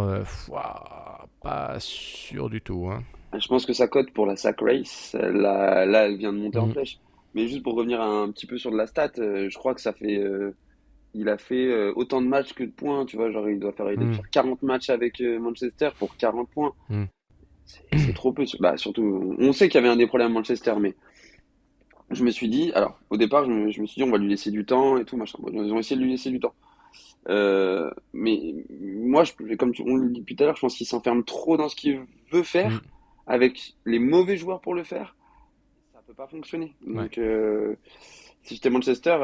pas sûr du tout, hein.
je pense que sa cote pour la sack race, là, elle vient de monter en
Mm,
flèche. Mais juste pour revenir un petit peu sur de la stat, je crois que il a fait autant de matchs que de points, tu vois, genre il a dû
mm,
faire 40 matchs avec Manchester pour 40 points.
mm.
C'est trop peu. Bah, surtout, on sait qu'il y avait un des problèmes à Manchester, mais je me suis dit, alors, au départ, je me suis dit, on va lui laisser du temps et tout, machin. Bon, ils ont essayé de lui laisser du temps. Mais moi, comme on le dit depuis tout à l'heure, je pense qu'il s'enferme trop dans ce qu'il veut
Mm.
faire, avec les mauvais joueurs pour le faire. Ça peut pas fonctionner.
Ouais.
Donc, si j'étais Manchester,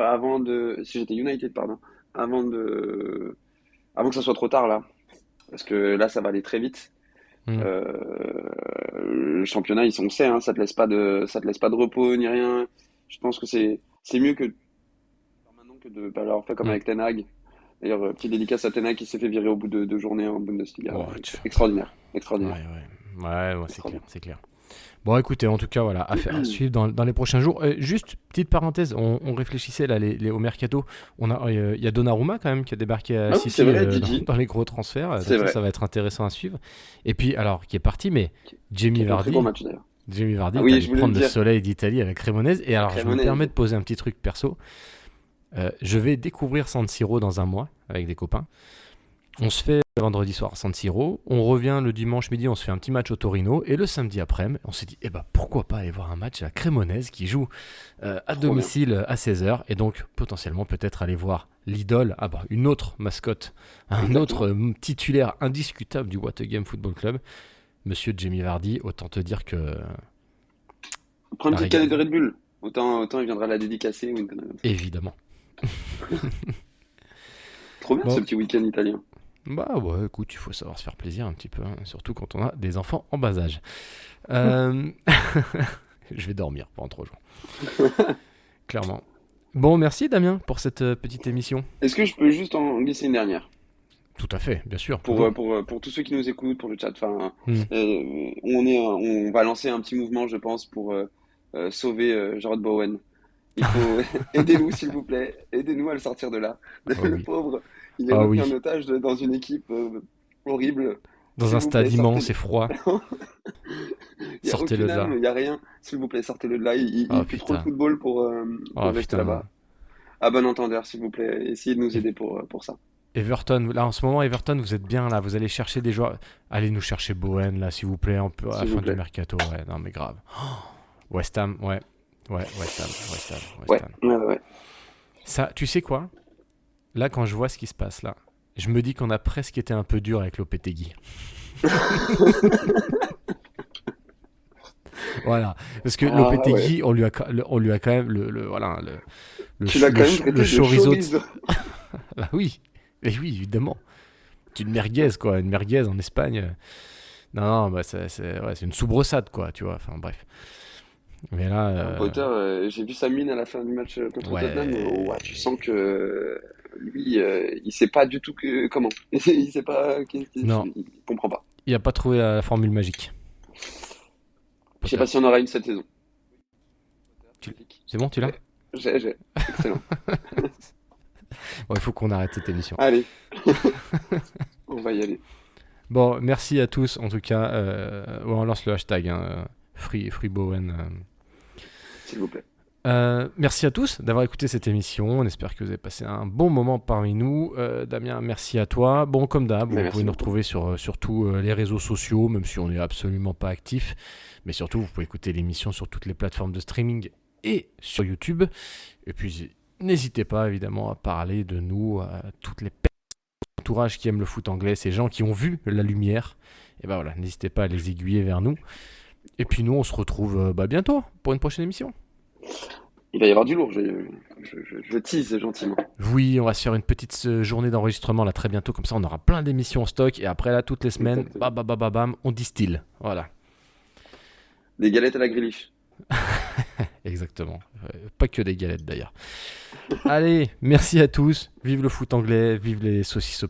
si j'étais United, pardon, avant de, avant que ça soit trop tard là, parce que là, ça va aller très vite.
Mm.
Le championnat, on sait, hein, ça te laisse pas de repos ni rien. Je pense que c'est mieux que maintenant que de pas l'avoir fait comme
Mm.
avec Ten Hag. D'ailleurs, petite dédicace à Ten Hag qui s'est fait virer au bout de 2 journées en Bundesliga.
Oh,
Extraordinaire,
ouais,
extraordinaire,
ouais, ouais, ouais, c'est clair,
extraordinaire.
c'est clair. Bon, écoutez, en tout cas, voilà, affaire à suivre dans les prochains jours. Juste, petite parenthèse, on réfléchissait là, au mercato. Il y a Donnarumma quand même qui a débarqué à
Ah oui, c'est
City
vrai,
dans,
Didi.
dans les gros transferts.
C'est
Donc ça
vrai.
va être intéressant à suivre. Et puis, alors, qui est parti, mais
Qui
Jamie
a fait un très bon
Vardy.
match d'ailleurs.
Jamie Vardy
Ah
est
oui,
allé
je voulais le
prendre le
dire.
soleil d'Italie avec Cremonese. Et alors, je me permets
Cremonese.
de poser un petit truc perso. Je vais découvrir San Siro dans un mois avec des copains. On se fait le vendredi soir à San Siro, on revient le dimanche midi, on se fait un petit match au Torino, et le samedi après-midi, on s'est dit, eh ben, pourquoi pas aller voir un match à Cremonese qui joue à
Trop bien.
domicile à 16h, et donc potentiellement peut-être aller voir l'idole, une autre mascotte, un autre
Exactement.
titulaire indiscutable du What a Game Football Club, Monsieur Jamie Vardy. Autant te dire que
Prends une
la
petite
régale,
canette de Red Bull. Autant il viendra la dédicacer ou une connerie comme ça.
évidemment.
Trop bien ce
Bon,
petit week-end italien.
bah ouais, écoute, il faut savoir se faire plaisir un petit peu, hein, surtout quand on a des enfants en bas âge. Euh, Je vais dormir pendant 3 jours, clairement. Bon, merci Damien pour cette petite émission.
Est-ce que je peux juste en glisser une dernière?
Tout à fait, bien sûr,
Pour,
toujours.
pour tous ceux qui nous écoutent, pour le chat, enfin,
Hmm.
on va lancer un petit mouvement, je pense, pour sauver Jarrod Bowen. Il faut aidez-nous, s'il vous plaît. Aidez-nous à le sortir de là.
Oh
Le
oui,
pauvre, il est
ah
retenu en
oui.
otage dans une équipe horrible.
Dans
S'il
un
vous plaît,
stade immense
sortez-le.
et froid,
Il n'y a
sortez-le
aucune
de
âme,
là.
il n'y a rien. S'il vous plaît, sortez-le de là.
Oh
Il fait trop le
putain,
football
oh
pour rester
putain.
là-bas. À bon entendeur, s'il vous plaît. Essayez de nous
Et-
aider pour ça.
Everton, là en ce moment, Everton, vous êtes bien là, vous allez chercher des joueurs. Allez nous chercher Bowen là, s'il vous plaît, à la
S'il vous
fin du
plaît.
mercato. Ouais, non mais grave. West Ham, ouais. Ouais, West Ham, West Ham, West
Ouais,
Ham.
ouais, ouais.
Ça, tu sais quoi? Là, quand je vois ce qui se passe là, je me dis qu'on a presque été un peu dur avec Lopetegui. Voilà. Parce que
Ah ouais.
Lopetegui, on lui a quand même voilà,
Tu l'as quand même
le
traité de
chorizo.
chorizo.
Ah oui, et oui, évidemment. C'est une merguez, quoi. Une merguez en Espagne. Non, non, bah, c'est une soubresaute, quoi, tu vois. Enfin, bref. Mais là,
Potter, j'ai vu sa mine à la fin du match contre Tottenham. Ouais, tu
ouais.
sens que lui, il sait pas du tout comment. Il sait pas,
Non,
il comprend pas.
il a pas trouvé la formule magique,
Je sais
Potter.
pas si on aura une cette saison. Magnifique.
C'est bon, tu l'as?
Ouais, j'ai. Excellent.
Bon, il faut qu'on arrête cette émission.
Allez, on va y aller,
Bon, merci à tous, en tout cas. Ouais, on lance le hashtag, hein, Free Bowen.
s'il vous plaît.
Merci à tous d'avoir écouté cette émission. On espère que vous avez passé un bon moment parmi nous. Damien, merci à toi. Bon, comme d'hab,
Mais
vous pouvez
merci
nous
beaucoup.
retrouver sur tous les réseaux sociaux, même si on n'est absolument pas actif. Mais surtout, vous pouvez écouter l'émission sur toutes les plateformes de streaming et sur YouTube. Et puis, n'hésitez pas, évidemment, à parler de nous à toutes les personnes de votre entourage qui aiment le foot anglais, ces gens qui ont vu la lumière. Et ben voilà, n'hésitez pas à les aiguiller vers nous. Et puis nous, on se retrouve bientôt pour une prochaine émission.
Il va y avoir du lourd, je tease gentiment.
Oui, on va se faire une petite journée d'enregistrement là très bientôt, comme ça on aura plein d'émissions en stock et après là toutes les semaines,
Exactement.
bam bam bam bam, bam, on distille. Voilà,
Des galettes à la grilliche.
exactement. Pas que des galettes d'ailleurs. Allez, merci à tous. Vive le foot anglais, vive les saucisses au